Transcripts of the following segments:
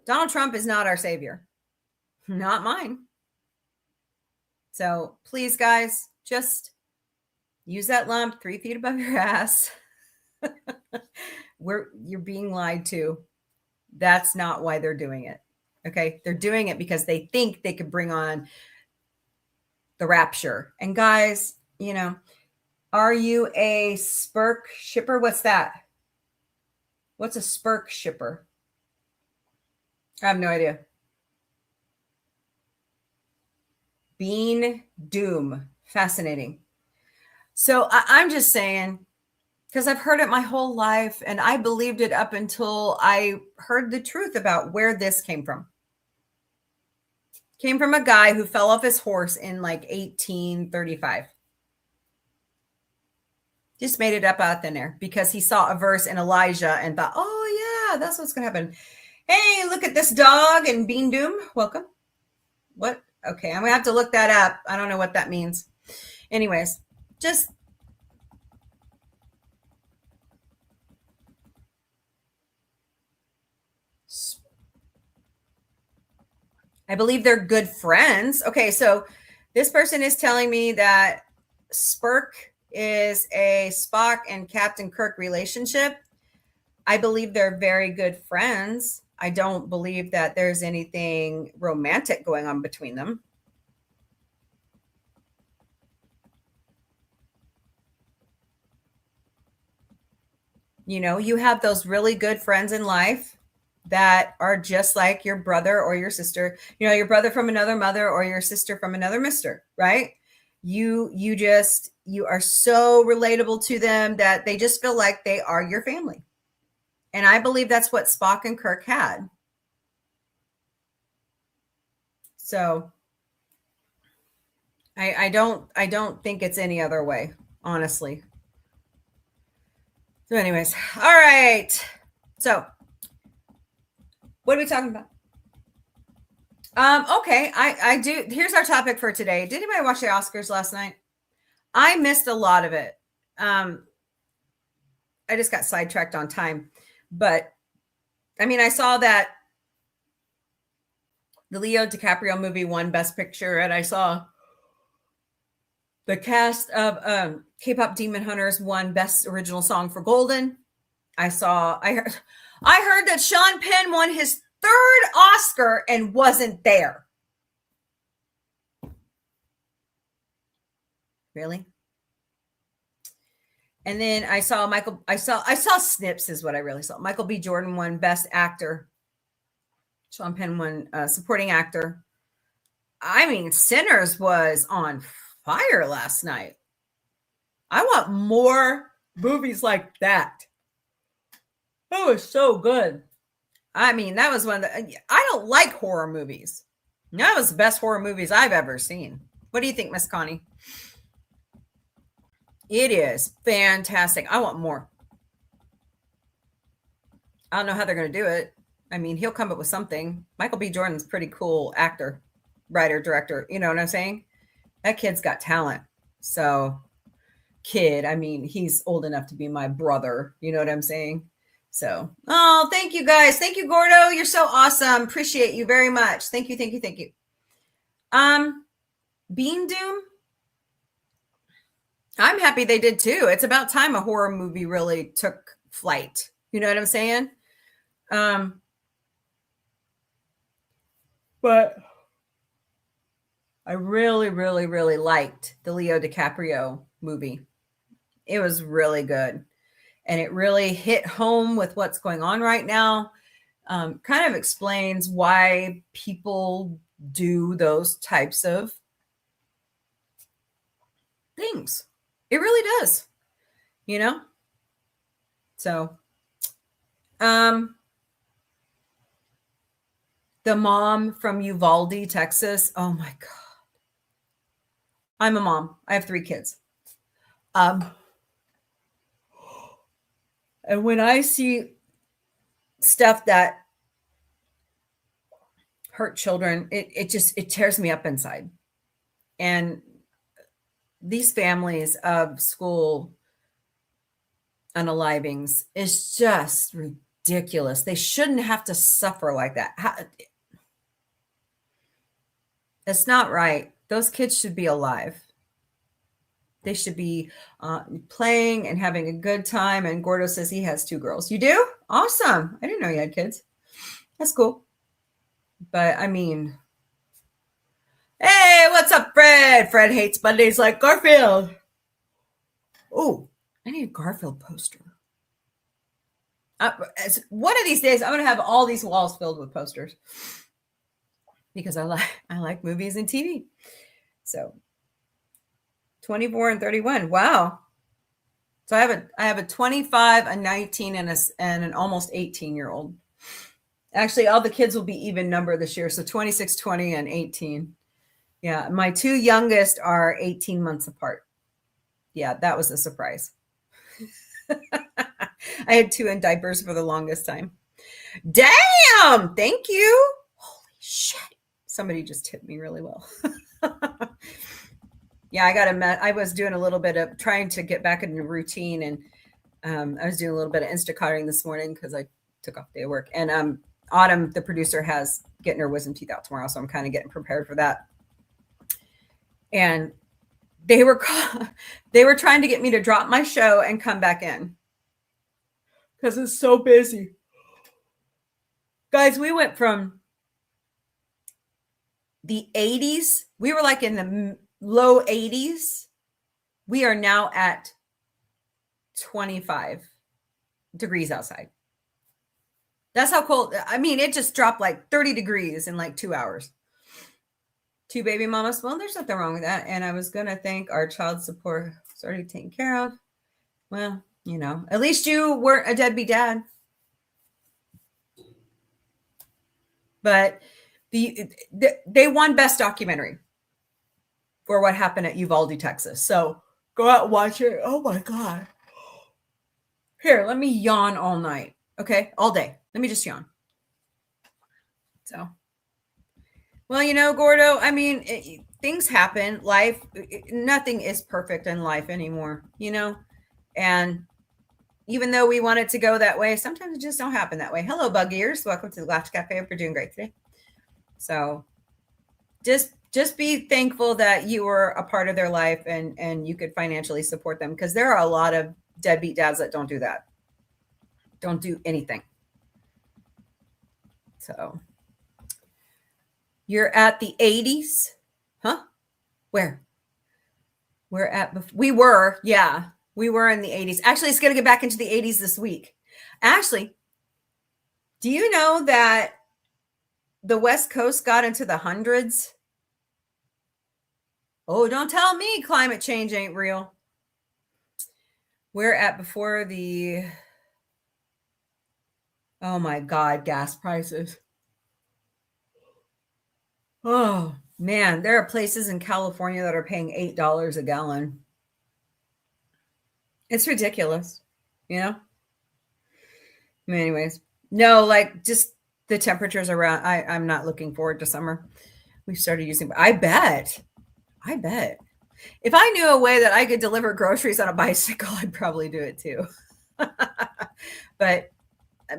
Donald Trump is not our savior. Not mine. So please, guys, just use that lump 3 feet above your ass. You're being lied to. That's not why they're doing it. Okay. They're doing it because they think they could bring on the rapture. And guys, are you a spurk shipper? What's that? What's a spurk shipper? I have no idea. Bean doom. Fascinating. So I'm just saying, because I've heard it my whole life and I believed it up until I heard the truth about where this came from. Came from a guy who fell off his horse in like 1835. Just made it up out thin air because he saw a verse in Elijah and thought, oh yeah, that's what's going to happen. Hey, look at this dog and Bean Doom. Welcome. What? Okay, I'm going to have to look that up. I don't know what that means. Anyways, just I believe they're good friends. Okay, so this person is telling me that Spurk is a Spock and Captain Kirk relationship. I believe they're very good friends. I don't believe that there's anything romantic going on between them. You have those really good friends in life that are just like your brother or your sister, your brother from another mother or your sister from another mister, right? You are so relatable to them that they just feel like they are your family. And I believe that's what Spock and Kirk had. So I don't think it's any other way, honestly. So anyways, all right. So what are we talking about? Okay, I do. Here's our topic for today. Did anybody watch the Oscars last night? I missed a lot of it. I just got sidetracked on time. But I mean, I saw that the Leo DiCaprio movie won Best Picture, and I saw the cast of K-pop Demon Hunters won Best Original Song for Golden. I heard that Sean Penn won his third Oscar and wasn't there. Really? And then I saw snips is what I really saw. Michael B. Jordan won Best Actor. Sean Penn won Supporting Actor. I mean, Sinners was on fire last night. I want more movies like that. That was so good. I mean, that was one that I don't like horror movies. That was the best horror movies I've ever seen. What do you think, Miss Connie? It is fantastic. I want more. I don't know how they're going to do it. I mean, he'll come up with something. Michael B. Jordan's a pretty cool actor, writer, director. You know what I'm saying? That kid's got talent. So, I mean, he's old enough to be my brother. You know what I'm saying? So, oh, thank you guys. Thank you, Gordo. You're so awesome. Appreciate you very much. Thank you. Bean Doom. I'm happy they did too. It's about time a horror movie really took flight. You know what I'm saying? But I really, really, really liked the Leo DiCaprio movie. It was really good. And it really hit home with what's going on right now. Kind of explains why people do those types of things. It really does, So, the mom from Uvalde, Texas. Oh my God. I'm a mom. I have 3 kids. And when I see stuff that hurt children, it tears me up inside. And these families of school unalivings is just ridiculous. They shouldn't have to suffer like that. It's not right. Those kids should be alive. They should be playing and having a good time. And Gordo says he has 2 girls. You do? Awesome. I didn't know you had kids. That's cool. But I mean, hey, what's up, Fred? Fred hates Mondays like Garfield. Oh, I need a Garfield poster. One of these days, I'm going to have all these walls filled with posters because I like movies and TV. So 24 and 31. Wow. So I have a 25, a 19, and an almost 18-year-old. Actually, all the kids will be even number this year. So 26, 20, and 18. Yeah. My 2 youngest are 18 months apart. Yeah, that was a surprise. I had 2 in diapers for the longest time. Damn! Thank you. Holy shit. Somebody just tipped me really well. Yeah, I was doing a little bit of trying to get back into routine, and I was doing a little bit of Instacarting this morning because I took off the day of work. And Autumn, the producer, has getting her wisdom teeth out tomorrow, so I'm kind of getting prepared for that. And they were trying to get me to drop my show and come back in because it's so busy. Guys, we went from the 80s. We were like in the low 80s. We are now at 25 degrees outside. That's how cold. I mean, it just dropped like 30 degrees in like 2 hours. 2 baby mamas. Well, there's nothing wrong with that. And I was going to thank our child support. It's already taken care of. Well, you know, at least you weren't a deadbeat dad. But they won Best Documentary for what happened at Uvalde, Texas. So go out and watch it. Oh my God. Here, let me yawn all night. Okay, all day. Let me just yawn. So, well, you know, Gordo, I mean, things happen. Life, nothing is perfect in life anymore, you know? And even though we want it to go that way, sometimes it just don't happen that way. Hello, bug ears. Welcome to the Galactic Café. Hope you're doing great today. So just be thankful that you were a part of their life and you could financially support them, because there are a lot of deadbeat dads that don't do that. Don't do anything. So you're at the 80s? Huh? Where? We were in the 80s. Actually, it's going to get back into the 80s this week. Ashley, do you know that the West Coast got into the hundreds? Oh, don't tell me climate change ain't real. We're at before the, oh my God, gas prices. Oh man, there are places in California that are paying $8 a gallon. It's ridiculous, you know? Anyways, no, like just the temperatures around. I'm not looking forward to summer. We started using, I bet. If I knew a way that I could deliver groceries on a bicycle, I'd probably do it too. But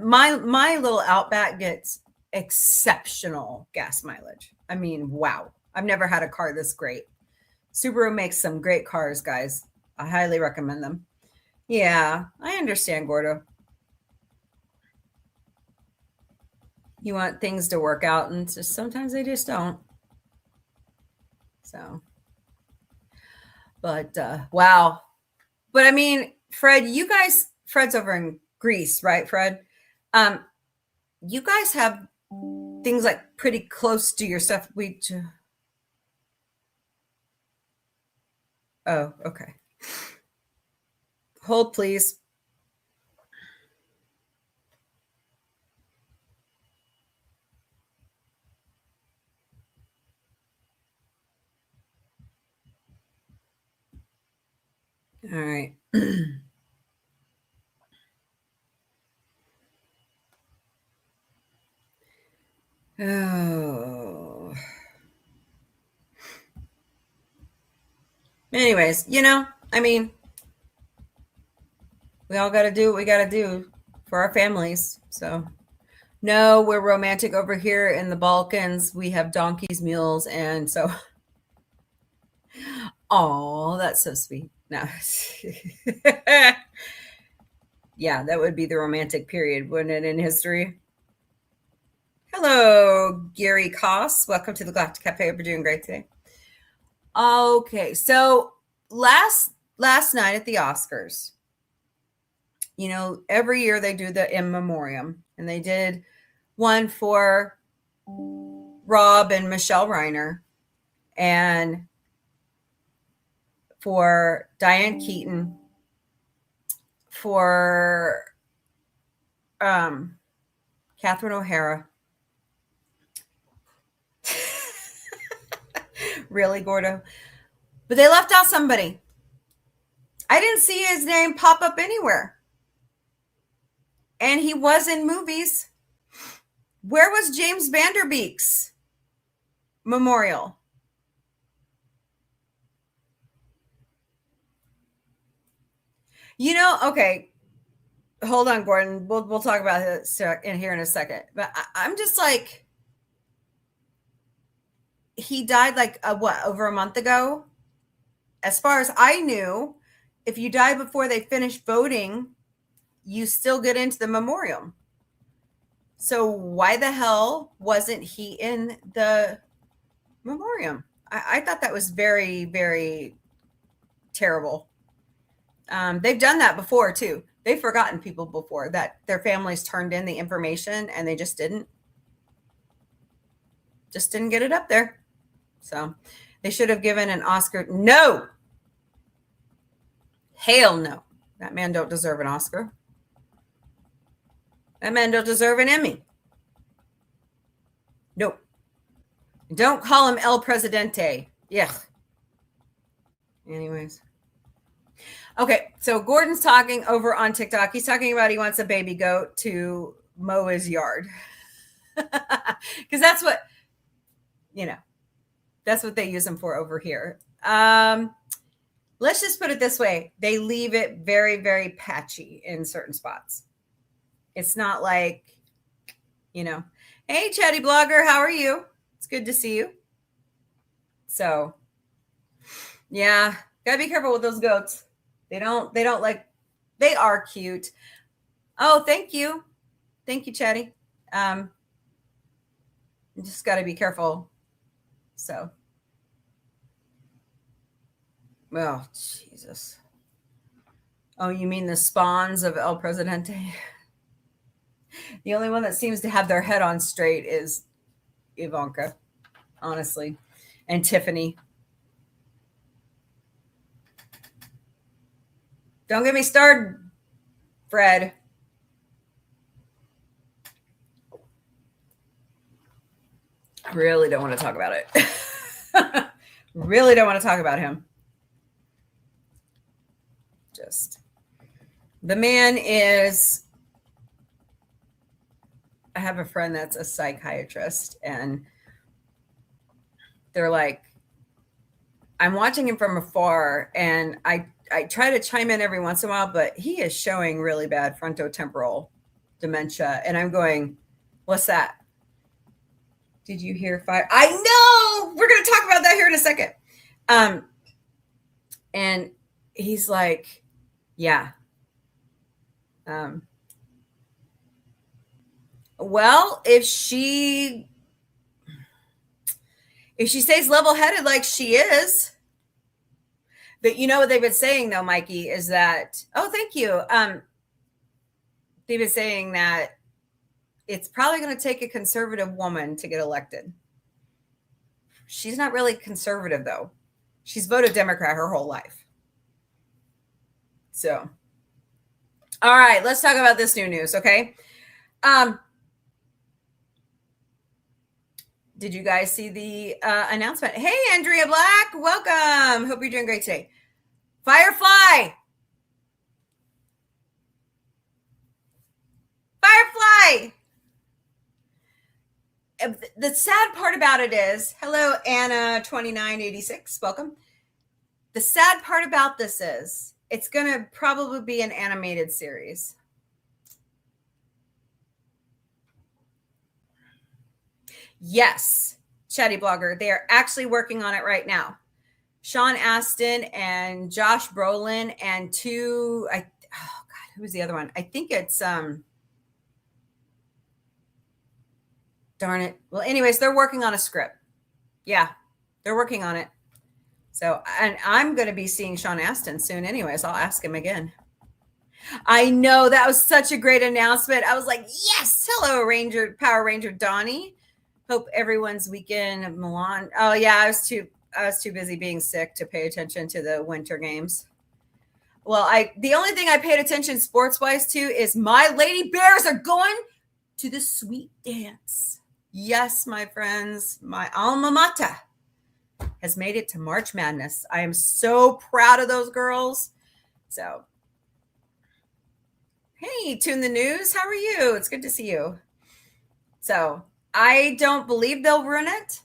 my little Outback gets exceptional gas mileage. I mean, wow. I've never had a car this great. Subaru makes some great cars, guys. I highly recommend them. Yeah, I understand, Gordo. You want things to work out, and just sometimes they just don't. So, but wow. But I mean, Fred, Fred's over in Greece, right, Fred? You guys have things like pretty close to your stuff. Oh, okay. Hold, please. All right. Oh. Anyways, you know, I mean, we all got to do what we got to do for our families. So no, we're romantic over here in the Balkans. We have donkeys, mules, and so oh, that's so sweet. No. Yeah, that would be the romantic period, wouldn't it, in history? Hello, Gary Koss. Welcome to the Galactic Café. We're doing great today. Okay, so last night at the Oscars, you know, every year they do the in memoriam, and they did one for Rob and Michelle Reiner, and for Diane Keaton, for Catherine O'Hara. Really, Gordo? But they left out somebody. I didn't see his name pop up anywhere. And he was in movies. Where was James Vanderbeek's memorial? You know, okay. Hold on, Gordon. We'll talk about this in here in a second. But I'm just like, he died like over a month ago. As far as I knew, if you die before they finish voting, you still get into the memoriam. So why the hell wasn't he in the memoriam? I thought that was very, very terrible. They've done that before too. They've forgotten people before that their families turned in the information and they just didn't get it up there. So they should have given an Oscar. No. Hell no. That man don't deserve an Oscar. That man don't deserve an Emmy. Nope. Don't call him El Presidente. Yeah. Anyways. Okay, so Gordon's talking over on TikTok. He's talking about he wants a baby goat to mow his yard. Because that's what, you know, that's what they use them for over here. Let's just put it this way. They leave it very, very patchy in certain spots. It's not like, you know, hey, chatty blogger, how are you? It's good to see you. So, yeah, gotta be careful with those goats. They don't like, they are cute. Oh, thank you. Thank you, chatty. You just gotta be careful. So, oh, Jesus. Oh, you mean the spawns of El Presidente? The only one that seems to have their head on straight is Ivanka, honestly, and Tiffany. Don't get me started, Fred. I really don't want to talk about it. Really don't want to talk about him. Just, the man is, I have a friend that's a psychiatrist, and they're like, I'm watching him from afar, and I try to chime in every once in a while, but he is showing really bad frontotemporal dementia. And I'm going, what's that? Did you hear fire? I know! We're going to talk about that here in a second. And he's like, yeah. Well, if she stays level-headed like she is, but you know what they've been saying though, Mikey, is that, oh, thank you. They've been saying that it's probably going to take a conservative woman to get elected. She's not really conservative though. She's voted Democrat her whole life. So, all right, let's talk about this new news, okay? Did you guys see the announcement? Hey, Andrea Black, welcome. Hope you're doing great today. Firefly. The sad part about it is, hello, Anna2986, welcome. The sad part about this is, it's going to probably be an animated series. Yes, Chatty Blogger. They are actually working on it right now. Sean Astin and Josh Brolin and oh God, who was the other one? I think it's darn it. Well, anyways, they're working on a script. Yeah, they're working on it. So, and I'm going to be seeing Sean Astin soon anyways. I'll ask him again. I know, that was such a great announcement. I was like, yes, hello, Power Ranger Donnie. Hope everyone's weekend of Milan. Oh yeah, I was too busy being sick to pay attention to the winter games. Well, the only thing I paid attention sports wise to is my Lady Bears are going to the sweet dance. Yes, my friends, my alma mater has made it to March Madness. I am so proud of those girls. So, hey, Tune the News, how are you? It's good to see you. So, I don't believe they'll ruin it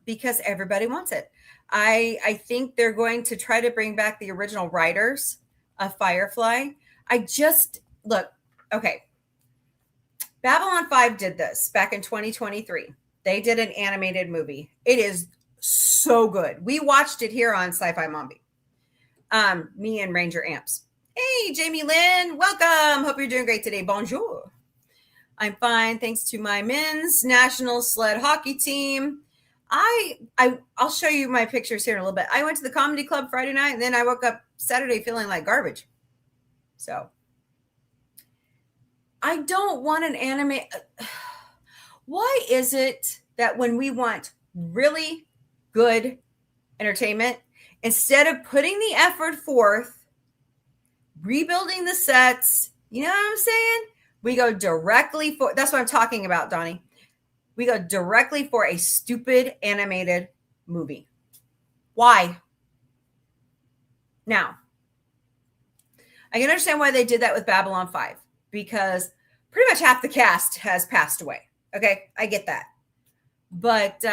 because everybody wants it. I think they're going to try to bring back the original writers of Firefly. Look, okay. Babylon 5 did this back in 2023. They did an animated movie. It is so good. We watched it here on Sci-Fi Mombie. Me and Ranger Amps. Hey, Jamie Lynn, welcome. Hope you're doing great today. Bonjour. I'm fine, thanks to my men's national sled hockey team. I'll show you my pictures here in a little bit. I went to the comedy club Friday night, and then I woke up Saturday feeling like garbage. So I don't want an anime. Why is it that when we want really good entertainment, instead of putting the effort forth, rebuilding the sets, you know what I'm saying? We go directly for, that's what I'm talking about, Donnie. We go directly for a stupid animated movie. Why? Now, I can understand why they did that with Babylon 5, because pretty much half the cast has passed away. Okay, I get that. But,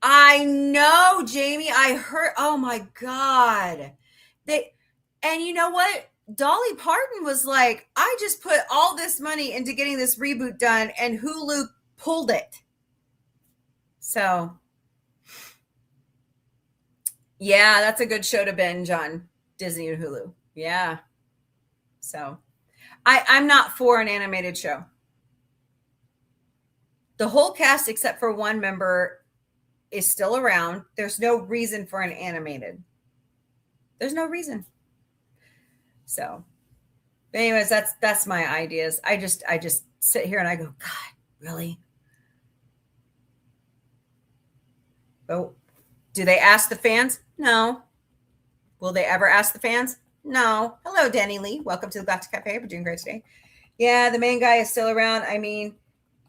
I know, Jamie, I heard, oh my God. And you know what? Dolly Parton was like, I just put all this money into getting this reboot done, and Hulu pulled it. So, yeah, that's a good show to binge on Disney and Hulu. Yeah. So, I'm not for an animated show. The whole cast, except for one member, is still around. There's no reason for an animated. There's no reason. So, but anyways, that's my ideas. I just sit here and I go, God, really? But do they ask the fans? No. Will they ever ask the fans? No. Hello, Danny Lee. Welcome to the Galactic Café. We're doing great today. Yeah, the main guy is still around. I mean,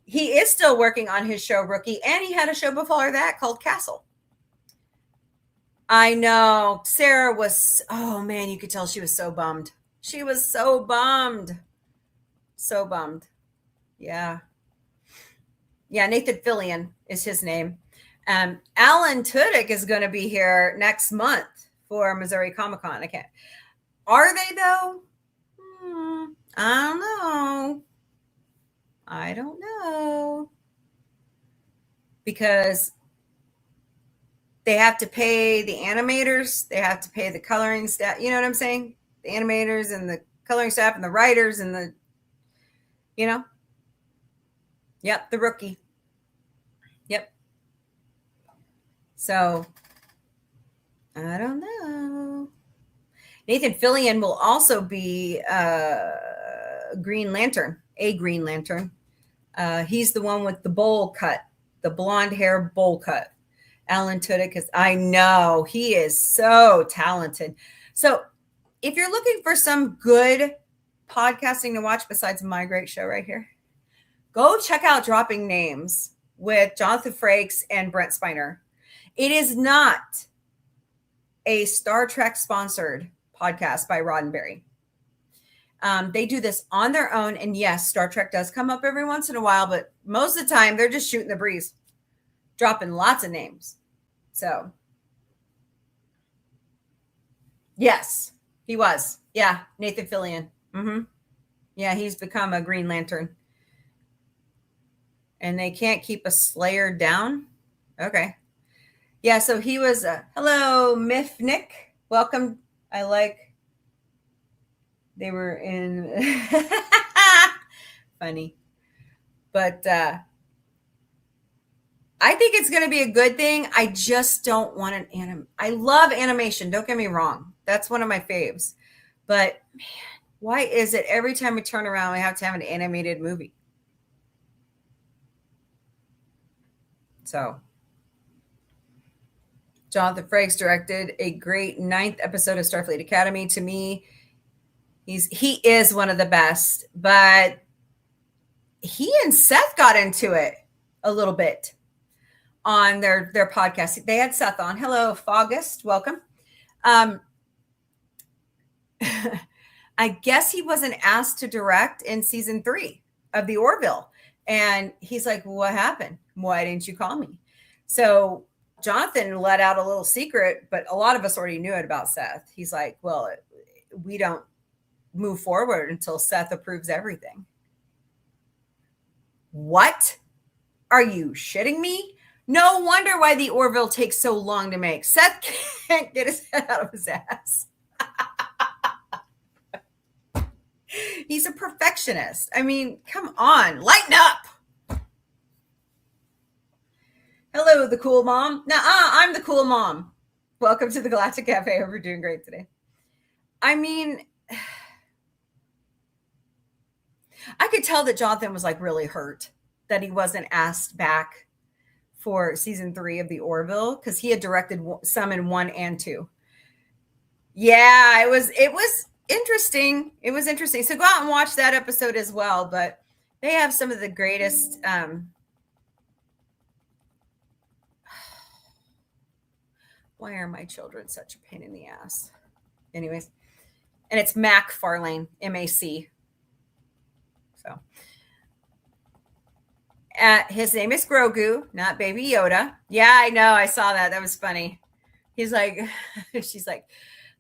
he is still working on his show, Rookie, and he had a show before that called Castle. I know. Sarah was, oh man, you could tell she was so bummed. She was so bummed. So bummed. Yeah. Yeah, Nathan Fillion is his name. Alan Tudyk is going to be here next month for Missouri Comic-Con. Are they though? I don't know. Because they have to pay the animators, they have to pay the coloring staff. You know what I'm saying? The animators and the coloring staff and the writers and the, Yep, the Rookie. Yep. So, I don't know. Nathan Fillion will also be Green Lantern. He's the one with the bowl cut, the blonde hair bowl cut. Alan Tudyk is, I know, he is so talented. So if you're looking for some good podcasting to watch besides my great show right here, go check out Dropping Names with Jonathan Frakes and Brent Spiner. It is not a Star Trek sponsored podcast by Roddenberry. They do this on their own. And yes, Star Trek does come up every once in a while, but most of the time they're just shooting the breeze, dropping lots of names. So, yes, he was. Yeah, Nathan Fillion. Yeah, he's become a Green Lantern. and they can't keep a slayer down. Okay. Yeah, so he was, hello, Miff Nick. Welcome. I like, they were in, funny. But I think it's going to be a good thing. I just don't want an anime. I love animation. Don't get me wrong. That's one of my faves. But man, why is it every time we turn around, we have to have an animated movie? So Jonathan Frakes directed a great 9th episode of Starfleet Academy. To me, he is one of the best, but he and Seth got into it a little bit on their podcast. They had Seth on. Hello, August. Welcome. I guess he wasn't asked to direct in season 3 of the Orville. And he's like, well, what happened? Why didn't you call me? So Jonathan let out a little secret, but a lot of us already knew it about Seth. He's like, well, we don't move forward until Seth approves everything. What? Are you shitting me? No wonder why the Orville takes so long to make. Seth can't get his head out of his ass. He's a perfectionist. I mean, come on, lighten up. Hello, the cool mom. I'm the cool mom. Welcome to the Galactic Café. Hope you're doing great today. I mean, I could tell that Jonathan was like really hurt that he wasn't asked back for season 3 of the Orville because he had directed some in 1 and 2. Yeah, it was interesting. It was interesting. So go out and watch that episode as well. But they have some of the greatest. Why are my children such a pain in the ass? Anyways, and it's Mac Farlane, MAC. So his name is Grogu, not Baby Yoda. Yeah, I know. I saw that. That was funny. He's like, she's like,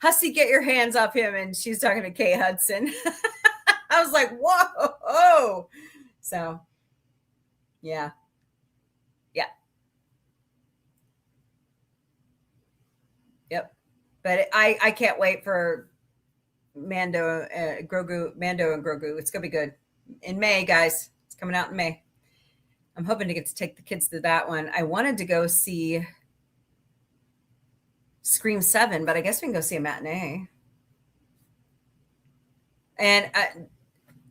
Hussy, get your hands off him. And she's talking to Kay Hudson. I was like, whoa. So, yeah. Yeah. Yep. But I can't wait for Mando and Grogu. It's going to be good. In May, guys. It's coming out in May. I'm hoping to get to take the kids to that one. I wanted to go see Scream 7, but I guess we can go see a matinee. And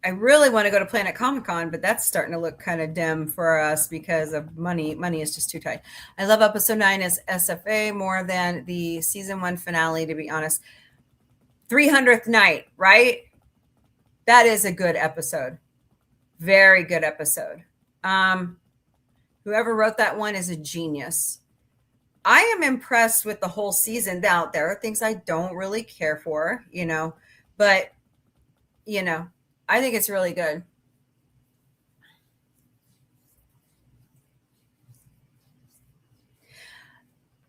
I really want to go to Planet Comic-Con, but that's starting to look kind of dim for us because of money. Money is just too tight. I love episode 9 as SFA more than the season 1 finale, to be honest. 300th night, right? That is a good episode. Very good episode. Whoever wrote that one is a genius. I am impressed with the whole season. Now, there are things I don't really care for, but, I think it's really good.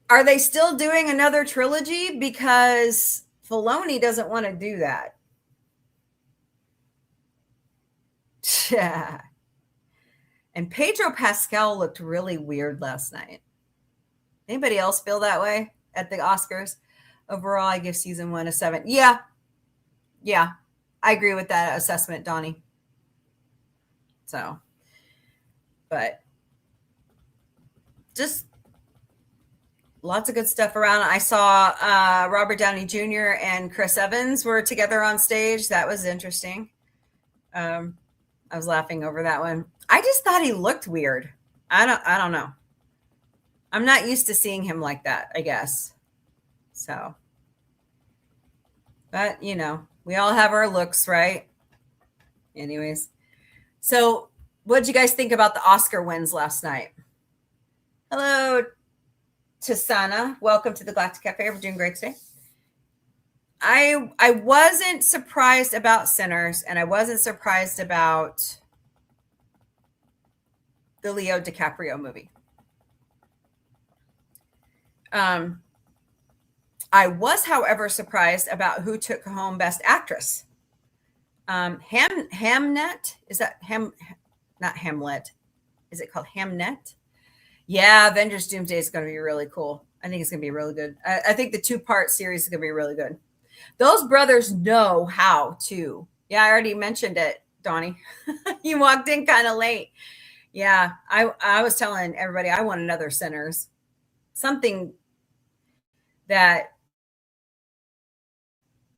Are they still doing another trilogy? Because Filoni doesn't want to do that. Yeah. And Pedro Pascal looked really weird last night. Anybody else feel that way at the Oscars? Overall, I give season 1 a 7. Yeah. I agree with that assessment, Donnie. So, but just lots of good stuff around. I saw Robert Downey Jr. and Chris Evans were together on stage. That was interesting. I was laughing over that one. I just thought he looked weird. I don't know. I'm not used to seeing him like that, I guess. So, but we all have our looks, right? Anyways. So what did you guys think about the Oscar wins last night? Hello, Tisana. Welcome to the Galactic Cafe. We're doing great today. I wasn't surprised about Sinners, and I wasn't surprised about the Leo DiCaprio movie. I was, however, surprised about who took home Best Actress. Hamnet, is that not Hamlet? Is it called Hamnet? Yeah, Avengers Doomsday is going to be really cool. I think it's going to be really good. I think the 2-part series is going to be really good. Those brothers know how to. Yeah, I already mentioned it, Donnie. You walked in kind of late. Yeah, I was telling everybody I want another Sinners. Something that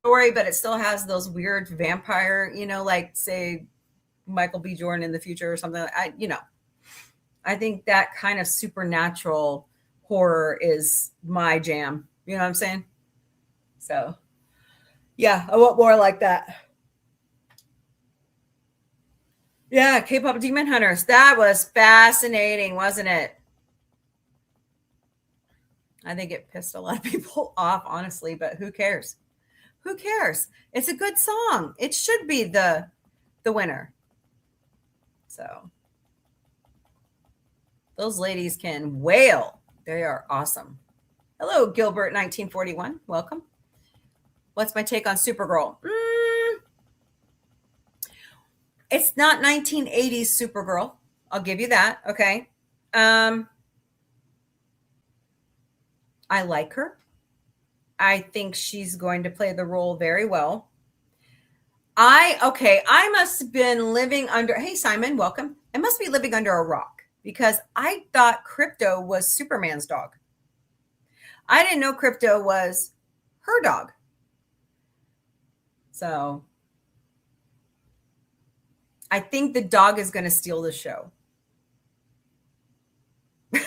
story, but it still has those weird vampire, like say Michael B. Jordan in the future or something. I think that kind of supernatural horror is my jam. You know what I'm saying? So, yeah, I want more like that. Yeah, K-pop Demon Hunters. That was fascinating, wasn't it? I think it pissed a lot of people off, honestly, but who cares? Who cares? It's a good song. It should be the winner. So, those ladies can wail. They are awesome. Hello, Gilbert 1941. Welcome. What's my take on Supergirl? It's not 1980s Supergirl. I'll give you that. Okay. I like her. I think she's going to play the role very well. I must have been living under, hey, Simon, welcome. I must be living under a rock because I thought Crypto was Superman's dog. I didn't know Crypto was her dog. So I think the dog is going to steal the show.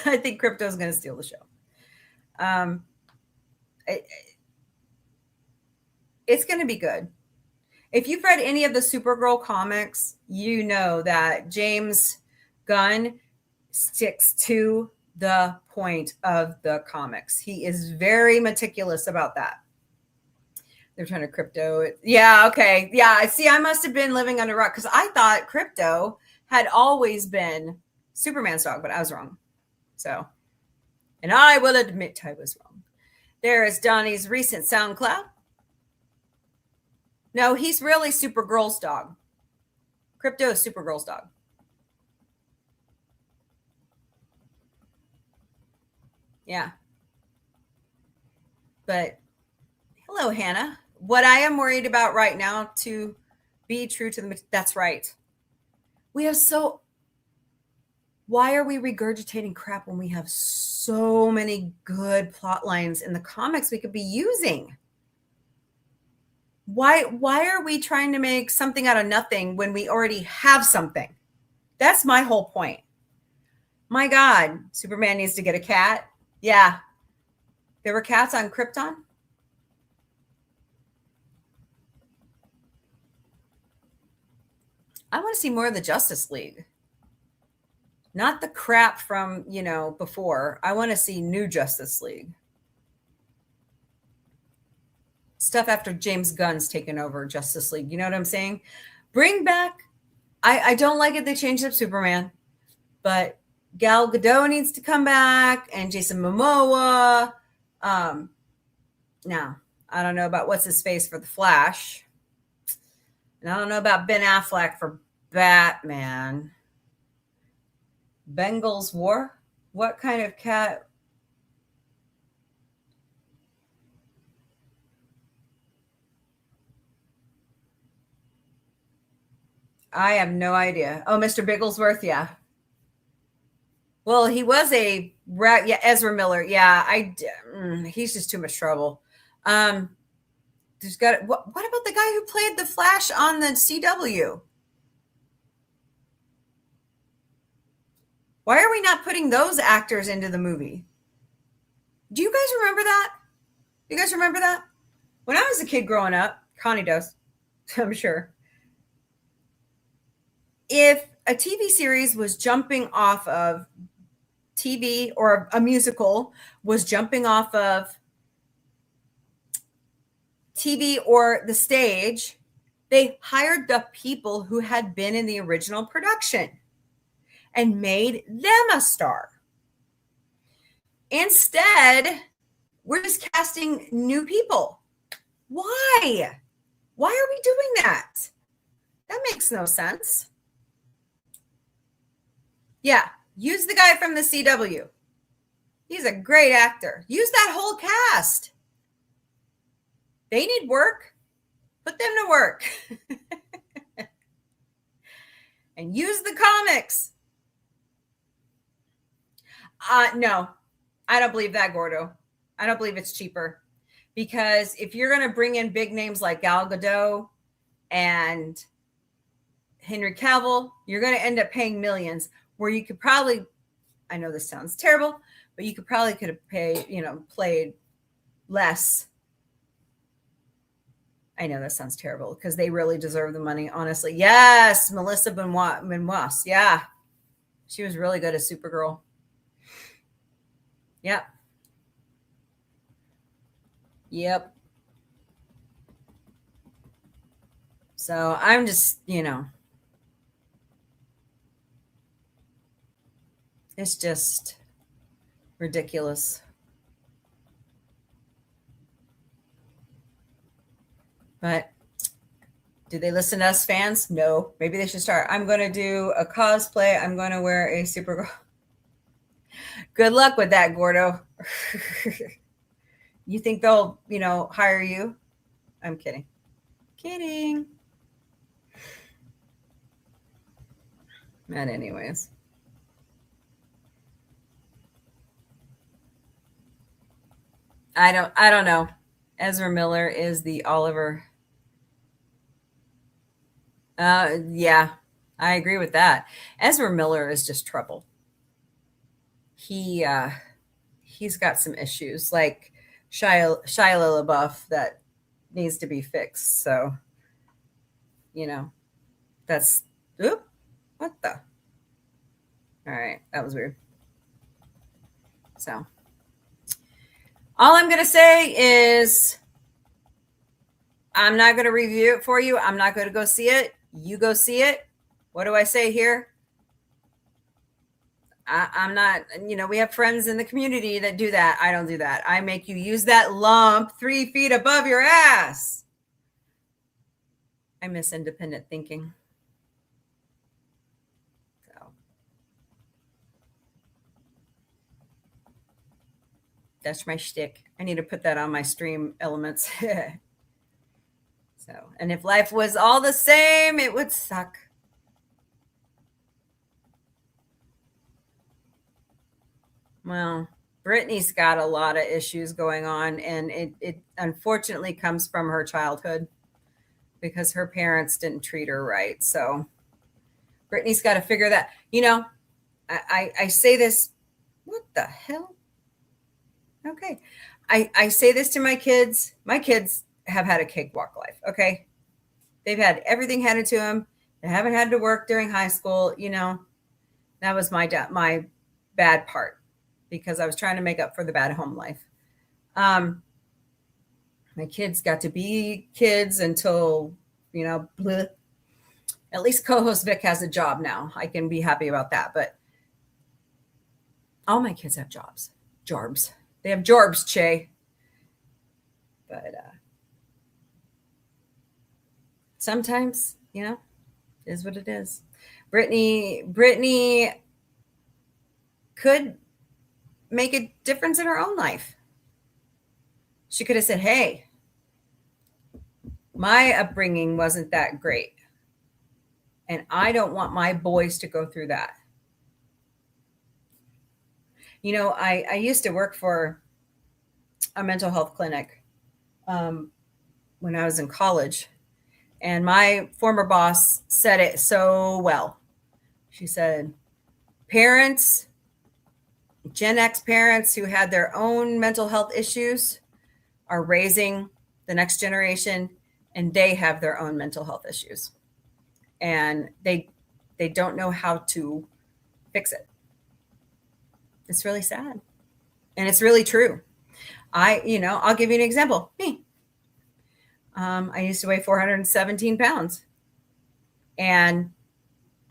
I think Crypto is going to steal the show. It's going to be good. If you've read any of the Supergirl comics, you know that James Gunn sticks to the point of the comics. He is very meticulous about that. They're trying to Crypto it. Yeah, okay. Yeah, see, I must have been living under a rock because I thought Crypto had always been Superman's dog, but I was wrong. So, and I will admit I was wrong. There is Donnie's recent SoundCloud. No, he's really Supergirl's dog. Crypto is Supergirl's dog. Yeah. But hello, Hannah. What I am worried about right now, to be true to the, that's right. Why are we regurgitating crap when we have so many good plot lines in the comics we could be using? Why are we trying to make something out of nothing when we already have something? That's my whole point. My God, Superman needs to get a cat. Yeah. There were cats on Krypton. I want to see more of the Justice League. Not the crap from, before. I want to see new Justice League. Stuff after James Gunn's taken over Justice League. You know what I'm saying? Bring back, I don't like it they changed up Superman, but Gal Gadot needs to come back and Jason Momoa. Now, I don't know about what's his face for the Flash. And I don't know about Ben Affleck for Batman. Bengal's War? What kind of cat? I have no idea. Oh, Mr. Bigglesworth, yeah. Well, he was Ezra Miller. Yeah, he's just too much trouble. There's got what about the guy who played the Flash on the CW? Why are we not putting those actors into the movie? Do you guys remember that? You guys remember that? When I was a kid growing up, Connie does, I'm sure. If a TV series was jumping off of TV or a musical was jumping off of TV or the stage, they hired the people who had been in the original production and made them a star. Instead, we're just casting new people. Why? Why are we doing that? That makes no sense. Yeah, Use the guy from the CW. He's a great actor. Use that whole cast. They need work. Put them to work. And use the comics. No, I don't believe that, Gordo. I don't believe it's cheaper. Because if you're going to bring in big names like Gal Gadot and Henry Cavill, you're going to end up paying millions, where you could probably, I know this sounds terrible, but you could have played less. I know that sounds terrible because they really deserve the money, honestly. Yes, Melissa Benoist. Yeah. She was really good as Supergirl. Yep. Yep. So I'm just, it's just ridiculous. But do they listen to us fans? No. Maybe they should start. I'm going to do a cosplay. I'm going to wear a Supergirl. Good luck with that, Gordo. You think they'll, hire you? I'm kidding. Kidding. And anyways. I don't know. Ezra Miller is the Oliver. Yeah, I agree with that. Ezra Miller is just trouble. He's got some issues like Shia LaBeouf that needs to be fixed. So, that's what the. All right, that was weird. So, all I'm going to say is I'm not going to review it for you. I'm not going to go see it. You go see it. What do I say here? I'm not, we have friends in the community that do that. I don't do that. I make you use that lump 3 feet above your ass. I miss independent thinking. So that's my shtick. I need to put that on my stream elements. So, and if life was all the same, it would suck. Well, Brittany's got a lot of issues going on, and it unfortunately comes from her childhood because her parents didn't treat her right. So Brittany's got to figure that, I say this, what the hell? Okay. I say this to my kids. My kids have had a cakewalk life. Okay. They've had everything handed to them. They haven't had to work during high school. That was my bad part because I was trying to make up for the bad home life. My kids got to be kids until, bleh. At least co-host Vic has a job now. I can be happy about that. But all my kids have jobs. Jarbs. They have jarbs, Che. But sometimes, is what it is. Brittany could make a difference in her own life. She could have said, hey, my upbringing wasn't that great. And I don't want my boys to go through that. I used to work for a mental health clinic when I was in college. And my former boss said it so well. She said, parents, Gen X parents who had their own mental health issues are raising the next generation, and they have their own mental health issues. And they don't know how to fix it. It's really sad. And it's really true. I'll give you an example. Me. I used to weigh 417 pounds. And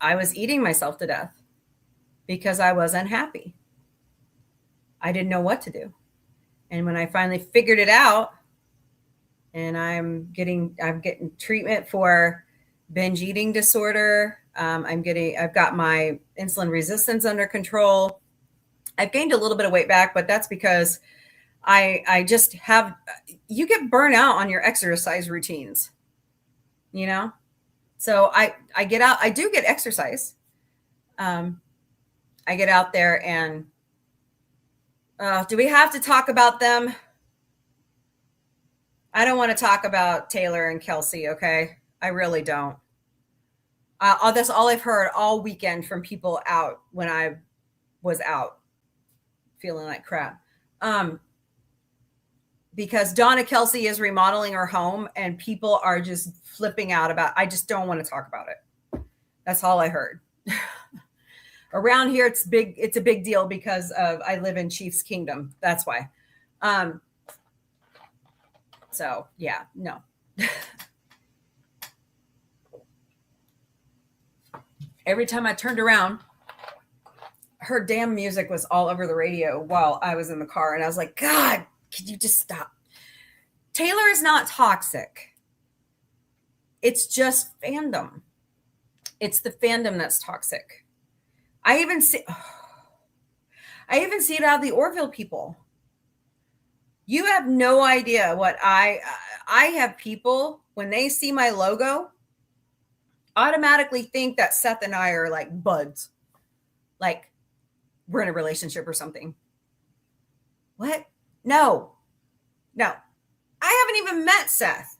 I was eating myself to death because I was unhappy. I didn't know what to do. And when I finally figured it out, and I'm getting treatment for binge eating disorder. I've got my insulin resistance under control. I've gained a little bit of weight back, but that's because I just have, you get burnt out on your exercise routines, you know? So I get out, I do get exercise. I get out there and, do we have to talk about them? I don't want to talk about Taylor and Kelsey. Okay. I really don't. That's all I've heard all weekend from people out when I was out feeling like crap. Because Donna Kelsey is remodeling her home and people are just flipping out about, I just don't want to talk about it. That's all I heard. Around here, it's big. It's a big deal because I live in Chiefs Kingdom. That's why. So yeah, no. Every time I turned around, her damn music was all over the radio while I was in the car. And I was like, God, could you just stop? Taylor is not toxic. It's just fandom. It's the fandom that's toxic. I even see it out of the Orville people. You have no idea what I have people, when they see my logo, automatically think that Seth and I are like buds. Like we're in a relationship or something. What? No. I haven't even met Seth.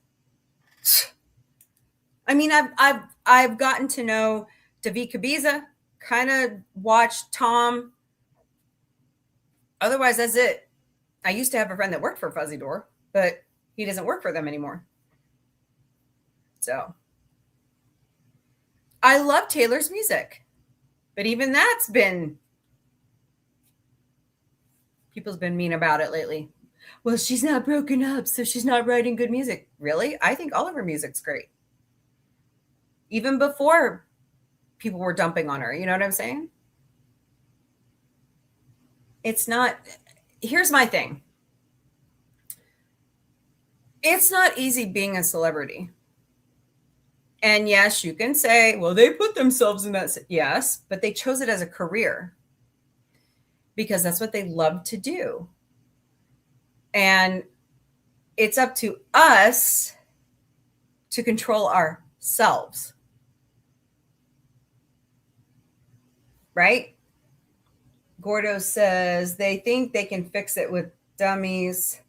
I mean, I've gotten to know David Cabiza, kind of watched Tom. Otherwise, that's it. I used to have a friend that worked for Fuzzy Door, but he doesn't work for them anymore. So I love Taylor's music, but even that's been, people's been mean about it lately. Well, she's not broken up, so she's not writing good music. Really? I think all of her music's great. Even before people were dumping on her. You know what I'm saying? It's not, here's my thing. It's not easy being a celebrity. And yes, you can say, well, they put themselves in that. Yes, but they chose it as a career because that's what they love to do. And it's up to us to control ourselves. Right? Gordo says they think they can fix it with dummies.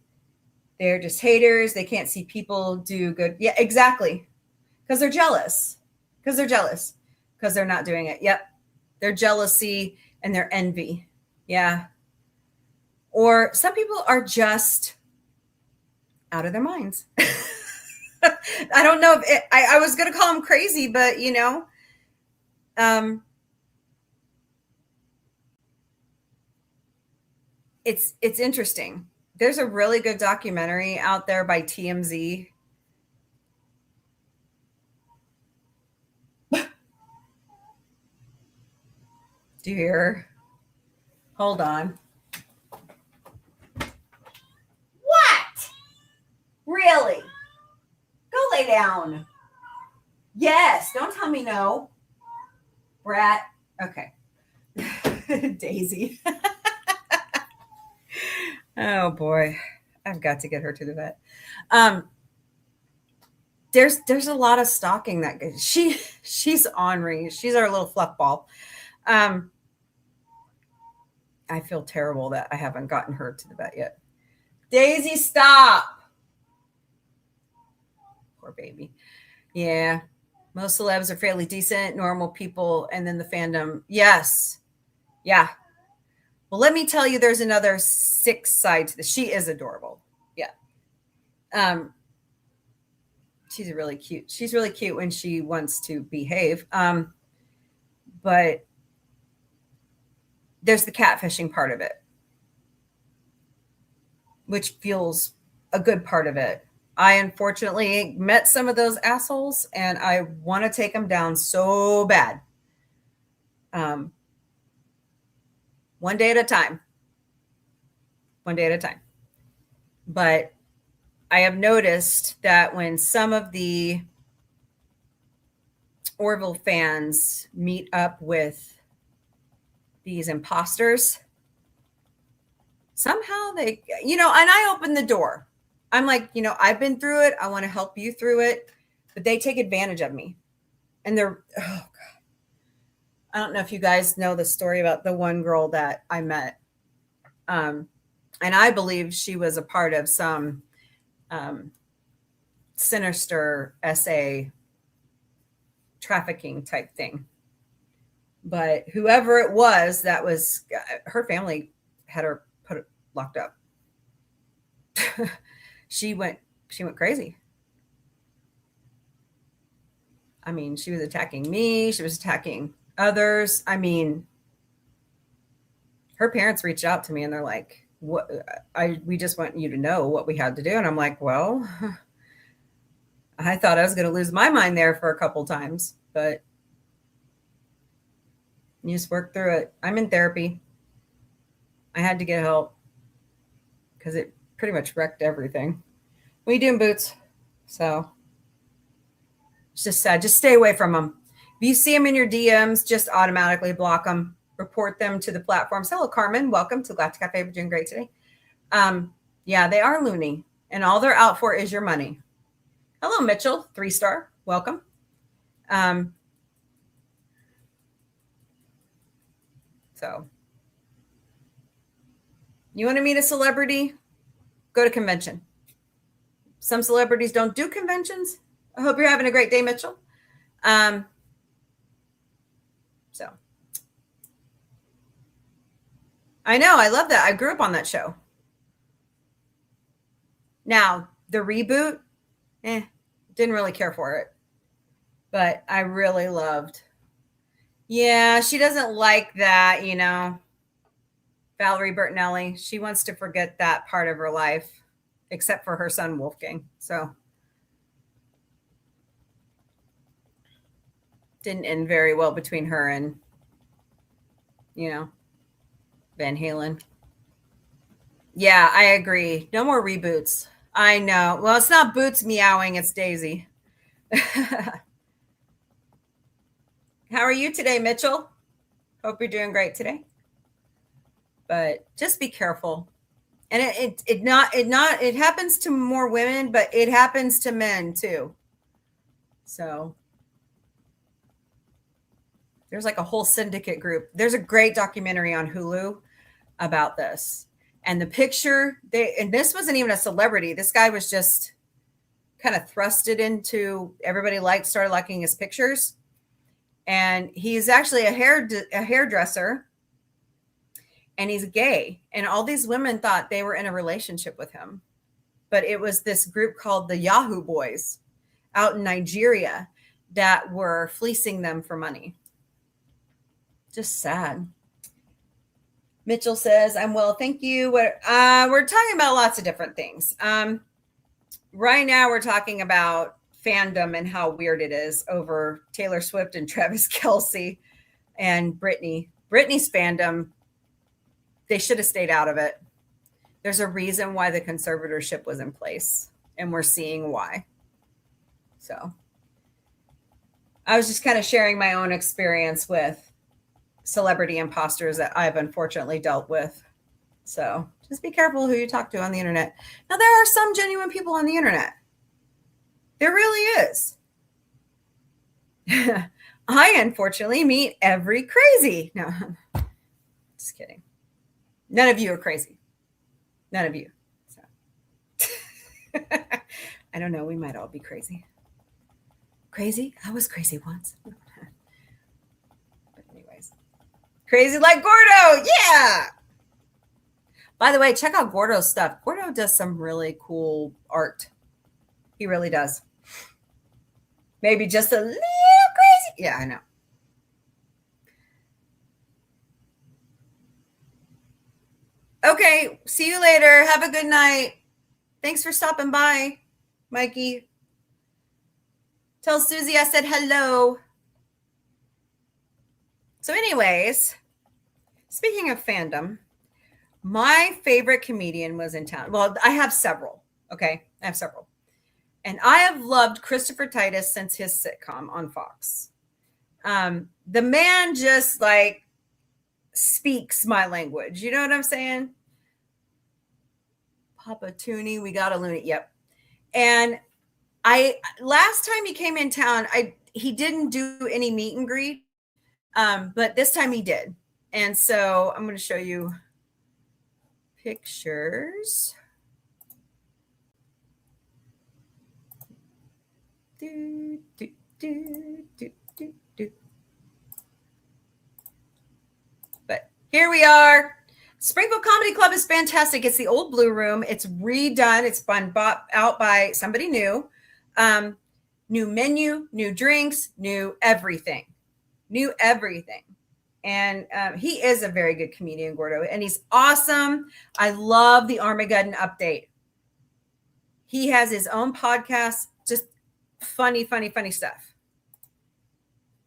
They're just haters. They can't see people do good. Yeah, exactly. Because they're jealous. Because they're not doing it. Yep. Their jealousy and their envy. Yeah. Or some people are just out of their minds. I don't know if I was going to call them crazy, but you know, it's interesting. There's a really good documentary out there by TMZ. Do you hear? Hold on. What? Really? Go lay down. Yes. Don't tell me no. Brat. Okay. Daisy. Oh boy. I've got to get her to the vet. There's a lot of stalking that goes. She's ornery. She's our little fluff ball. I feel terrible that I haven't gotten her to the vet yet. Daisy, stop. Poor baby. Yeah. Most celebs are fairly decent, normal people, and then the fandom. Yes. Yeah. Well, let me tell you, there's another 6 side to this. She is adorable. Yeah. She's really cute. She's really cute when she wants to behave. But there's the catfishing part of it, which feels a good part of it. I unfortunately met some of those assholes and I want to take them down so bad. One day at a time. But I have noticed that when some of the Orville fans meet up with these imposters. Somehow they, and I open the door. I'm like, I've been through it. I want to help you through it. But they take advantage of me. And they're, oh God. I don't know if you guys know the story about the one girl that I met. And I believe she was a part of some sinister SA trafficking type thing. But whoever it was, that was her family had her locked up. She went crazy. I mean, she was attacking me. She was attacking others. I mean, her parents reached out to me and they're like, we just want you to know what we had to do. And I'm like, well, I thought I was going to lose my mind there for a couple times, but you just work through it. I'm in therapy. I had to get help because it pretty much wrecked everything. What are you doing, Boots? So it's just sad. Just stay away from them. If you see them in your DMs, just automatically block them. Report them to the platforms. Hello, Carmen. Welcome to Galactic Café. We're doing great today. Yeah, they are loony, and all they're out for is your money. Hello, Mitchell. 3-star. Welcome. So you want to meet a celebrity? Go to convention. Some celebrities don't do conventions. I hope you're having a great day, Mitchell. So I know. I love that. I grew up on that show. Now, the reboot, didn't really care for it. But I really loved. Yeah, she doesn't like that, Valerie Bertinelli. She wants to forget that part of her life, except for her son, Wolfgang. So didn't end very well between her and, Van Halen. Yeah, I agree. No more reboots. I know. Well, it's not Boots meowing. It's Daisy. How are you today, Mitchell? Hope you're doing great today. But just be careful. And it happens to more women, but it happens to men too. So there's like a whole syndicate group. There's a great documentary on Hulu about this. And the picture, and this wasn't even a celebrity. This guy was just kind of thrusted into, everybody started liking his pictures. And he's actually a hairdresser, and he's gay. And all these women thought they were in a relationship with him. But it was this group called the Yahoo Boys out in Nigeria that were fleecing them for money. Just sad. Mitchell says, I'm well, thank you. We're talking about lots of different things. Right now we're talking about fandom and how weird it is over Taylor Swift and Travis Kelce and Britney. Britney's fandom, they should have stayed out of it. There's a reason why the conservatorship was in place, and we're seeing why. So I was just kind of sharing my own experience with celebrity imposters that I've unfortunately dealt with. So just be careful who you talk to on the internet. Now, there are some genuine people on the internet. There really is. I unfortunately meet every crazy. No, just kidding. None of you are crazy. None of you. So I don't know. We might all be crazy. Crazy? I was crazy once. But anyways, crazy like Gordo. Yeah. By the way, check out Gordo's stuff. Gordo does some really cool art. He really does. Maybe just a little crazy. Yeah, I know. Okay, see you later. Have a good night. Thanks for stopping by, Mikey. Tell Susie I said hello. So anyways, speaking of fandom, my favorite comedian was in town. Well, I have several. Okay, I have several. And I have loved Christopher Titus since his sitcom on Fox. The man just like speaks my language. You know what I'm saying? Papa Toonie, we got a loony. Yep. And last time he came in town, he didn't do any meet and greet, but this time he did. And so I'm going to show you pictures. But here we are. Springfield Comedy Club is fantastic. It's the old Blue Room. It's redone. It's been bought out by somebody new. New menu, new drinks, new everything. And he is a very good comedian, Gordo, and he's awesome. I love the Armageddon update. He has his own podcast, just funny stuff.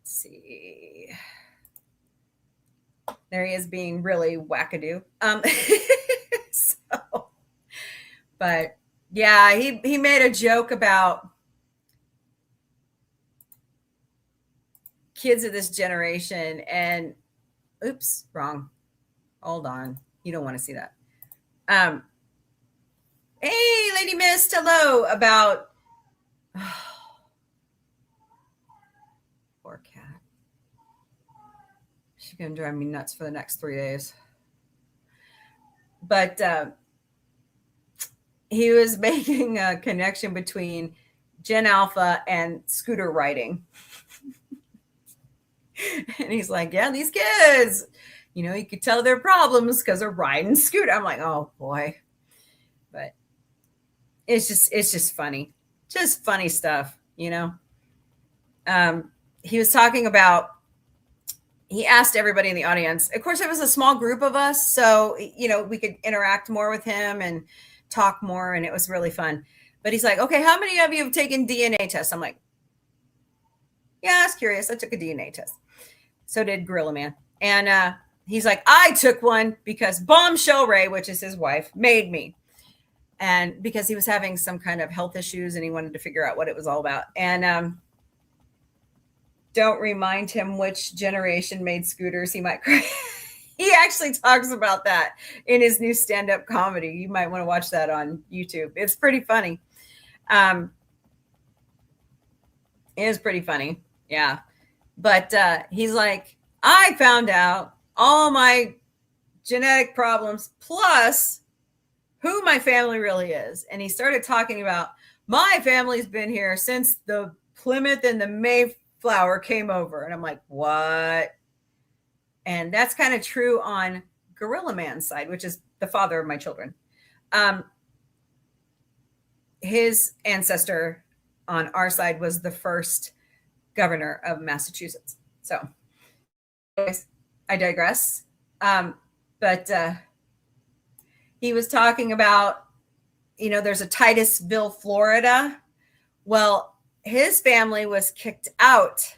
Let's see. There he is being really wackadoo. But yeah, he made a joke about kids of this generation and oops, wrong. Hold on. You don't want to see that. Hey, Lady Mist, hello. About poor cat. She's gonna drive me nuts for the next 3 days. But he was making a connection between Gen Alpha and scooter riding. And he's like, yeah, these kids, you could tell their problems because they're riding scooter. I'm like, oh boy. But it's just funny. Just funny stuff, He was talking about, he asked everybody in the audience. Of course, it was a small group of us, so, we could interact more with him and talk more, and it was really fun. But he's like, okay, how many of you have taken DNA tests? I'm like, yeah, I was curious. I took a DNA test. So did Gorilla Man. And he's like, I took one because Bombshell Ray, which is his wife, made me. And because he was having some kind of health issues and he wanted to figure out what it was all about. And don't remind him which generation made scooters. He might cry. He actually talks about that in his new stand-up comedy. You might want to watch that on YouTube. It's pretty funny. It is pretty funny. Yeah. But he's like, I found out all my genetic problems plus who my family really is. And he started talking about my family's been here since the Plymouth and the Mayflower came over. And I'm like, what? And that's kind of true on Gorilla Man's side, which is the father of my children. His ancestor on our side was the first governor of Massachusetts. So anyways, I digress. But he was talking about, there's a Titusville, Florida. Well, his family was kicked out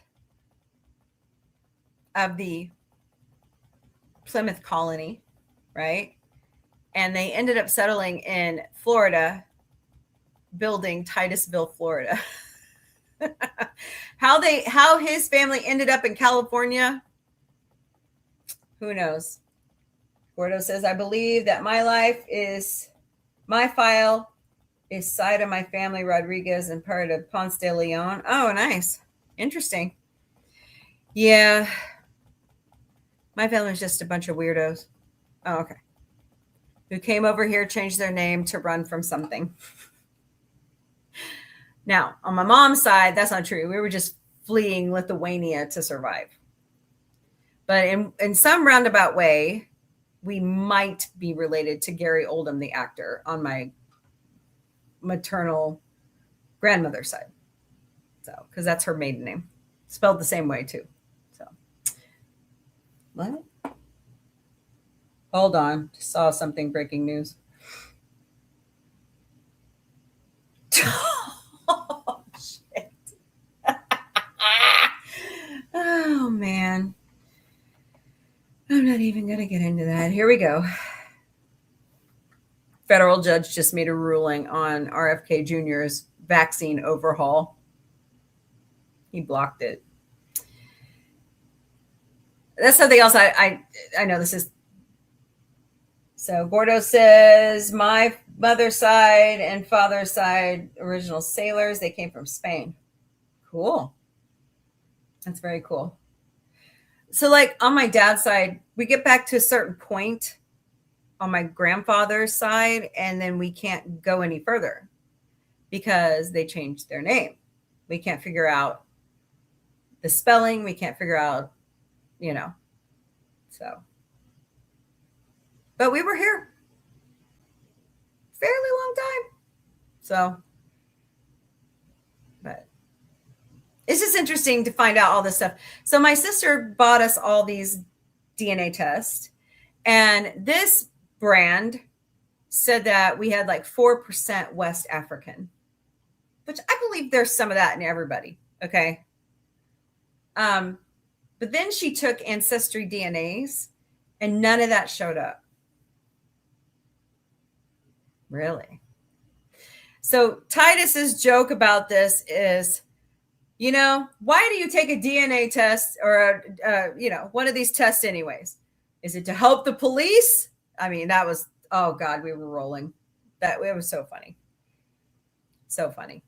of the Plymouth colony, right? And they ended up settling in Florida, building Titusville, Florida. How his family ended up in California, who knows? Gordo says, I believe that my file is side of my family, Rodriguez, and part of Ponce de Leon. Oh, nice. Interesting. Yeah. My family's just a bunch of weirdos. Oh, okay. Who came over here, changed their name to run from something. Now, on my mom's side, that's not true. We were just fleeing Lithuania to survive. But in some roundabout way, we might be related to Gary Oldham, the actor, on my maternal grandmother's side. So, because that's her maiden name. Spelled the same way, too. So, what? Hold on. Just saw something, breaking news. Oh, shit. Oh, man. I'm not even going to get into that. Here we go. Federal judge just made a ruling on RFK Jr.'s vaccine overhaul. He blocked it. That's something else I know this is. So Gordo says, my mother's side and father's side, original sailors. They came from Spain. Cool. That's very cool. So like on my dad's side, we get back to a certain point on my grandfather's side, and then we can't go any further because they changed their name. We can't figure out the spelling. We can't figure out, so. But we were here fairly long time. So, but it's just interesting to find out all this stuff. So my sister bought us all these DNA tests, and this brand said that we had like 4% West African, which I believe there's some of that in everybody. Okay. But then she took ancestry DNAs and none of that showed up. Really? So Titus's joke about this is, why do you take a DNA test or, one of these tests anyways? Is it to help the police? I mean, that was, oh God, we were rolling. It was so funny. So funny.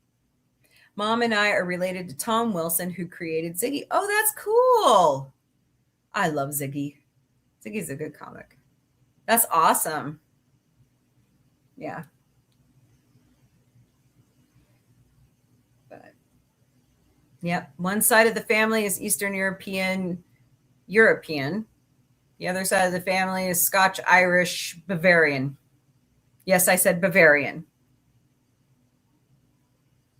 Mom and I are related to Tom Wilson, who created Ziggy. Oh, that's cool. I love Ziggy. Ziggy's a good comic. That's awesome. Yeah. But yep. One side of the family is Eastern European. The other side of the family is Scotch, Irish, Bavarian. Yes, I said Bavarian.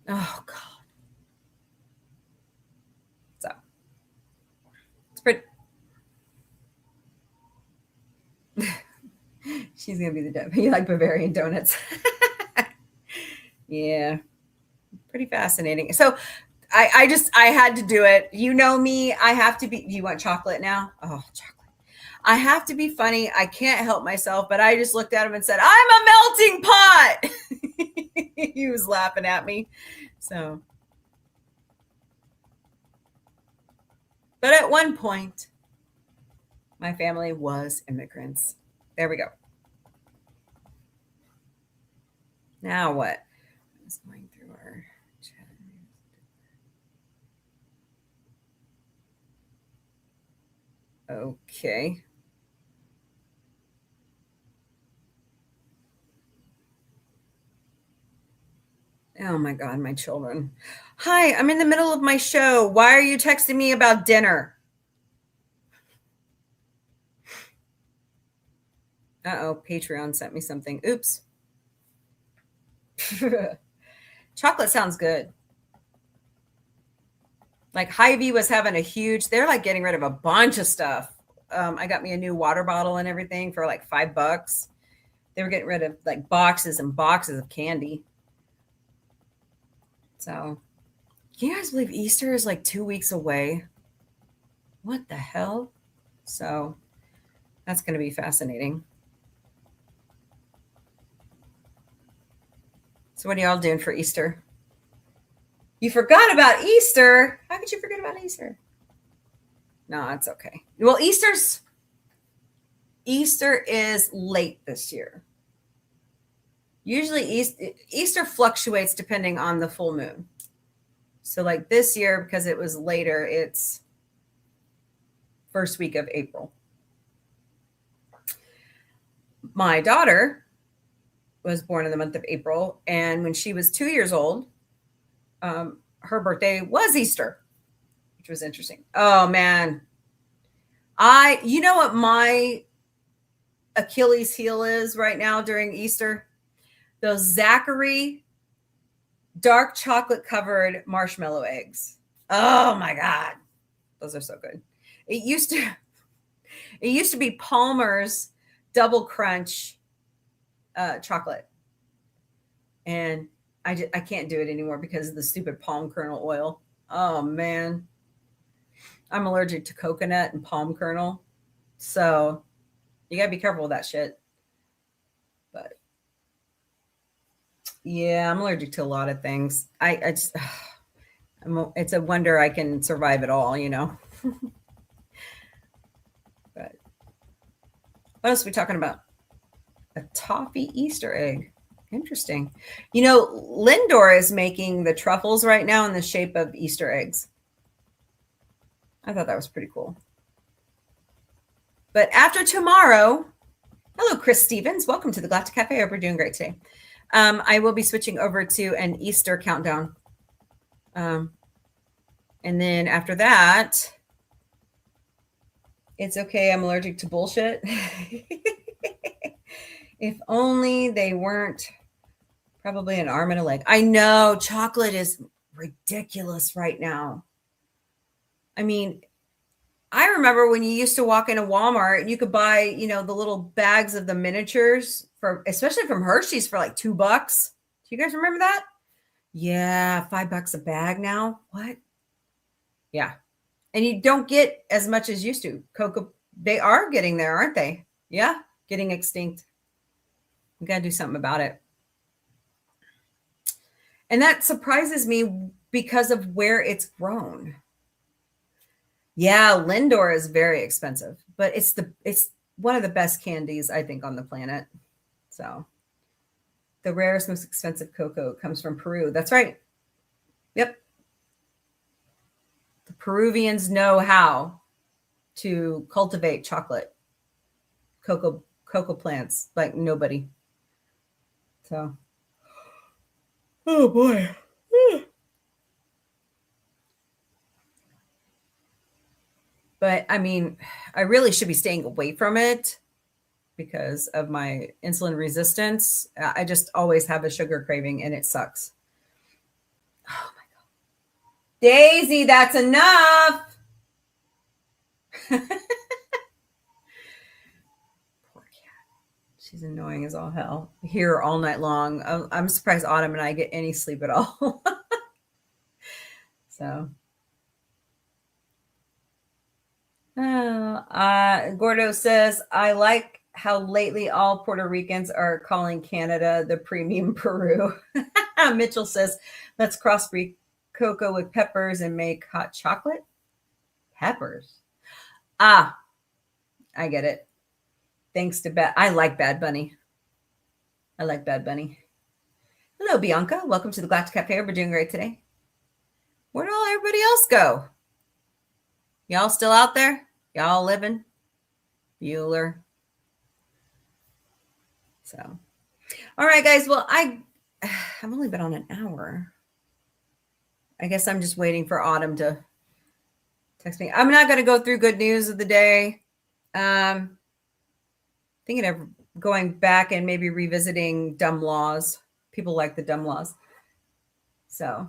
Oh, God. So, it's pretty. She's going to be the devil. You like Bavarian donuts. Yeah. Pretty fascinating. So, I had to do it. You know me. I have to be. You want chocolate now? Oh, chocolate. I have to be funny. I can't help myself, but I just looked at him and said, I'm a melting pot. He was laughing at me. So, but at one point, my family was immigrants. There we go. Now what? I was going through our chat. Okay. Oh my God, my children. Hi, I'm in the middle of my show. Why are you texting me about dinner? Uh-oh, Patreon sent me something. Oops. Chocolate sounds good. Like Hy-Vee was having they're like getting rid of a bunch of stuff. I got me a new water bottle and everything for like $5. They were getting rid of like boxes and boxes of candy. So, can you guys believe Easter is like 2 weeks away? What the hell? So, that's going to be fascinating. So, what are y'all doing for Easter? You forgot about Easter? How could you forget about Easter? No, it's okay. Well, Easter is late this year. Usually Easter fluctuates depending on the full moon. So like this year, because it was later, it's first week of April. My daughter was born in the month of April, and when she was 2 years old, her birthday was Easter, which was interesting. Oh man. You know what my Achilles heel is right now during Easter? Those Zachary dark chocolate covered marshmallow eggs. Oh my God. Those are so good. It used to be Palmer's double crunch chocolate. And I can't do it anymore because of the stupid palm kernel oil. Oh man. I'm allergic to coconut and palm kernel. So you gotta be careful with that shit. But yeah, I'm allergic to a lot of things. It's a wonder I can survive it all, What else are we talking about? A toffee Easter egg. Interesting. You know, Lindor is making the truffles right now in the shape of Easter eggs. I thought that was pretty cool. But after tomorrow, hello, Chris Stevens. Welcome to the Galactic Cafe. I hope you're doing great today. I will be switching over to an Easter countdown. And then after that, it's okay. I'm allergic to bullshit. If only they weren't probably an arm and a leg. I know chocolate is ridiculous right now. I mean, I remember when you used to walk into Walmart and you could buy, you know, the little bags of the miniatures for, especially from Hershey's, for like $2. Do you guys remember that? Yeah, $5 a bag now. What? Yeah. And you don't get as much as used to. Cocoa, they are getting there, aren't they? Yeah, getting extinct. We got to do something about it. And that surprises me because of where it's grown. Yeah, Lindor is very expensive, but it's one of the best candies, I think, on the planet. So the rarest, most expensive cocoa comes from Peru. That's right. Yep. The Peruvians know how to cultivate chocolate, cocoa plants like nobody. So, oh boy. But I mean, I really should be staying away from it because of my insulin resistance. I just always have a sugar craving and it sucks. Oh my God. Daisy, that's enough. Poor cat. She's annoying as all hell. I hear her all night long. I'm surprised Autumn and I get any sleep at all. So. Gordo says, I like how lately all Puerto Ricans are calling Canada the premium Peru. Mitchell says, let's crossbreed cocoa with peppers and make hot chocolate. Peppers. I get it. Thanks to I like Bad Bunny. I like Bad Bunny. Hello, Bianca. Welcome to the Galactic Cafe. We're doing great today. Where'd all everybody else go? Y'all still out there? Y'all living? Bueller. So, all right, guys. Well, I've only been on an hour. I guess I'm just waiting for Autumn to text me. I'm not going to go through good news of the day. Thinking of going back and maybe revisiting dumb laws. People like the dumb laws. So,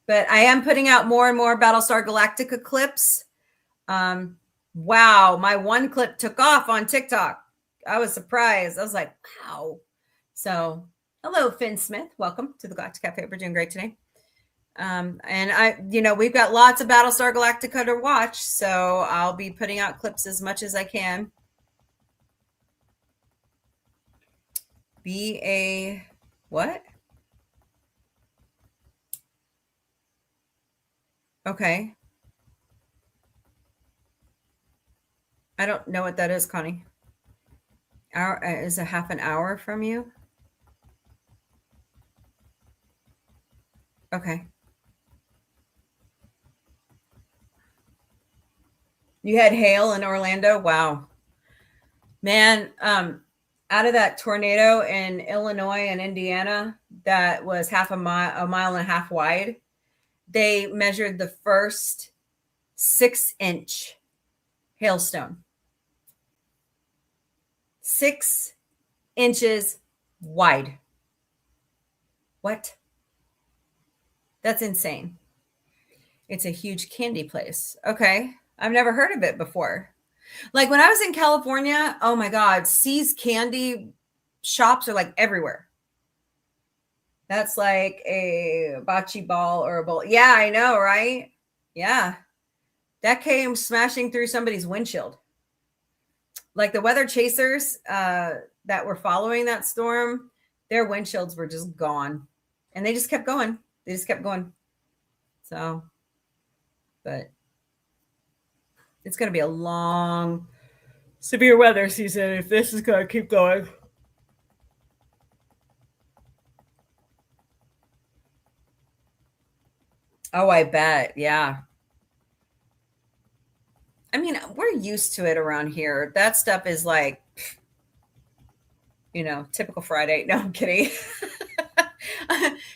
but I am putting out more and more Battlestar Galactica clips. Wow, my one clip took off on TikTok. I was surprised. I was like, wow. So, hello, Finn Smith. Welcome to the Galactic Cafe. We're doing great today. And we've got lots of Battlestar Galactica to watch, so I'll be putting out clips as much as I can. Be a what? Okay. I don't know what that is, Connie. Is a half an hour from you? Okay. You had hail in Orlando? Wow. Man, out of that tornado in Illinois and Indiana that was a mile and a half wide, they measured the first 6-inch hailstone. 6 inches wide. What? That's insane. It's a huge candy place. Okay. I've never heard of it before. Like when I was in California, oh my God, C's candy shops are like everywhere. That's like a bocce ball or a bowl. Yeah, I know, right? Yeah. That came smashing through somebody's windshield. Like the weather chasers that were following that storm, their windshields were just gone. And they just kept going. So, but it's going to be a long severe weather season if this is going to keep going. Oh, I bet. Yeah. I mean, we're used to it around here. That stuff is like, typical Friday. No, I'm kidding.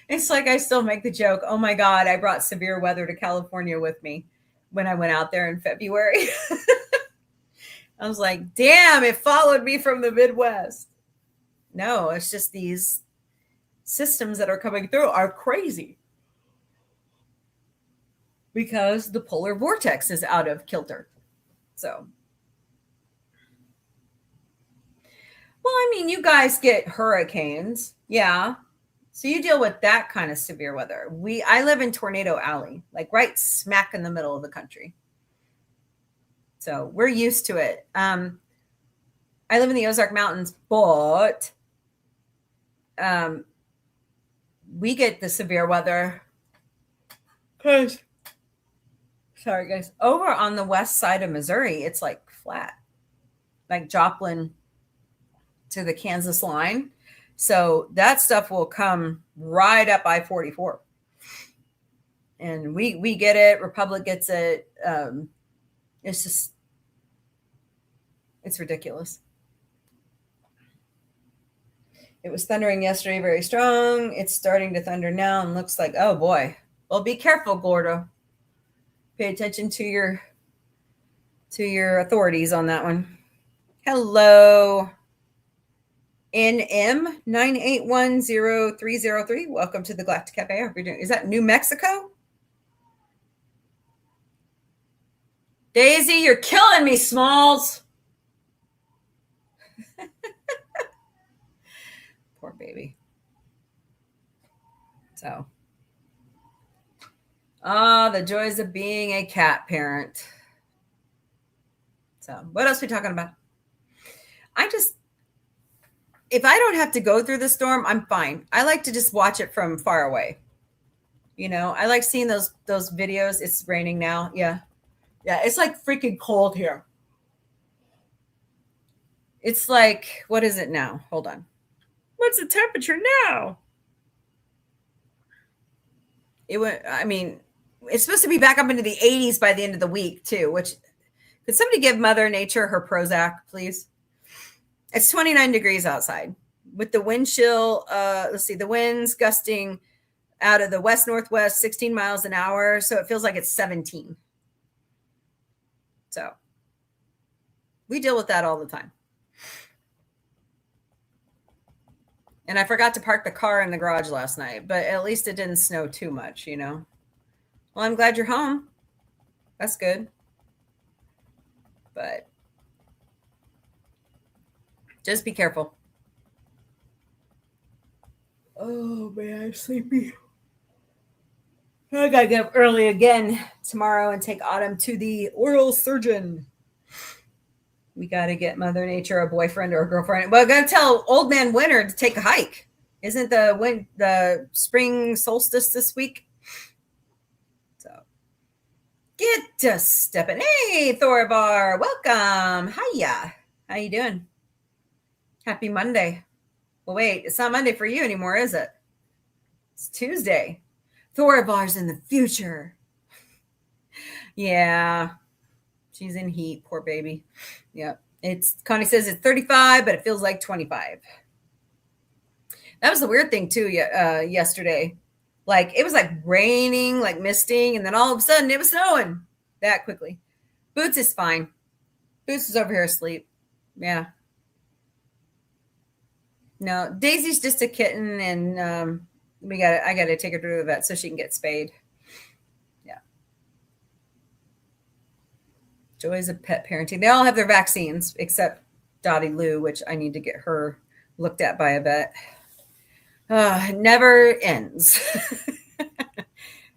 It's like I still make the joke. Oh my God, I brought severe weather to California with me when I went out there in February. I was like, damn, it followed me from the Midwest. No, it's just these systems that are coming through are crazy because the polar vortex is out of kilter. So, well, I mean, you guys get hurricanes. Yeah. So you deal with that kind of severe weather. I live in Tornado Alley, like right smack in the middle of the country. So we're used to it. I live in the Ozark Mountains, but we get the severe weather. Sorry, guys. Over on the west side of Missouri, it's like flat, like Joplin to the Kansas line. So that stuff will come right up I-44. And we get it. Republic gets it. It's ridiculous. It was thundering yesterday, very strong. It's starting to thunder now and looks like, oh boy. Well, be careful, Gordo. Pay attention to your authorities on that one. Hello. NM9810303. Welcome to the Galactic Café. I hope you're doing. Is that New Mexico? Daisy, you're killing me, Smalls. Poor baby. So, the joys of being a cat parent. So, what else are we talking about? If I don't have to go through the storm, I'm fine. I like to just watch it from far away. I like seeing those videos. It's raining now. Yeah. Yeah, it's like freaking cold here. It's like, what is it now? Hold on. What's the temperature now? It's supposed to be back up into the 80s by the end of the week too, which could somebody give Mother Nature her Prozac, please? It's 29 degrees outside with the wind chill. Let's see, the winds gusting out of the west-northwest, 16 miles an hour. So it feels like it's 17. So we deal with that all the time. And I forgot to park the car in the garage last night, but at least it didn't snow too much, Well, I'm glad you're home. That's good. But just be careful. Oh, man, I'm sleepy. I gotta get up early again tomorrow and take Autumn to the oral surgeon. We gotta get Mother Nature a boyfriend or a girlfriend. Well, I gotta tell Old Man Winter to take a hike. Isn't the spring solstice this week? So get to stepping. Hey, Thorbar, welcome. Hiya. How you doing? Happy Monday. Well, wait, it's not Monday for you anymore, is it? It's Tuesday. Thorbar's in the future. Yeah. She's in heat, poor baby. Yeah. Connie says it's 35, but it feels like 25. That was the weird thing too, yesterday. Like it was like raining, like misting, and then all of a sudden it was snowing that quickly. Boots is fine. Boots is over here asleep. Yeah. No, Daisy's just a kitten, and I gotta take her to the vet so she can get spayed. Yeah. Joys of pet parenting. They all have their vaccines except Dottie Lou, which I need to get her looked at by a vet. It never ends.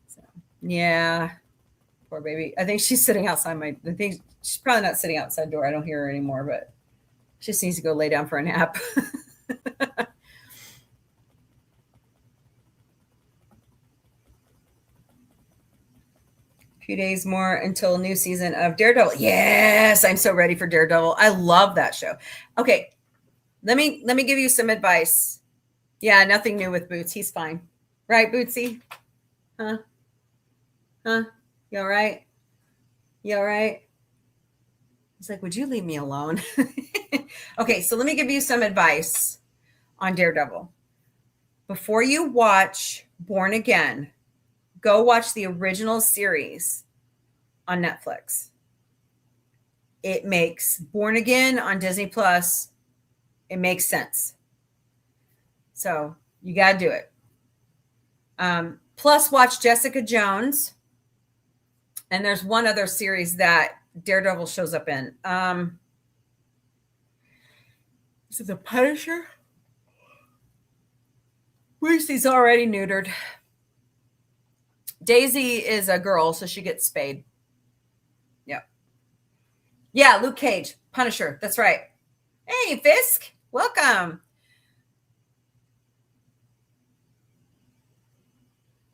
So, yeah. Poor baby. I think she's sitting outside I think she's probably not sitting outside the door. I don't hear her anymore, but she just needs to go lay down for a nap. few days more until new season of Daredevil. Yes, I'm so ready for Daredevil. I love that show. Okay, let me give you some advice. Yeah, nothing new with Boots. He's fine. Right, Bootsy? Huh? Huh? You all right? You all right? He's like, would you leave me alone? Okay, so let me give you some advice on Daredevil. Before you watch Born Again, go watch the original series on Netflix. It makes Born Again on Disney Plus. It makes sense. So you got to do it. Plus, watch Jessica Jones. And there's one other series that Daredevil shows up in. Is it The Punisher? Lucy's already neutered. Daisy is a girl, so she gets spayed. Yep. Yeah, Luke Cage, Punisher. That's right. Hey, Fisk, welcome.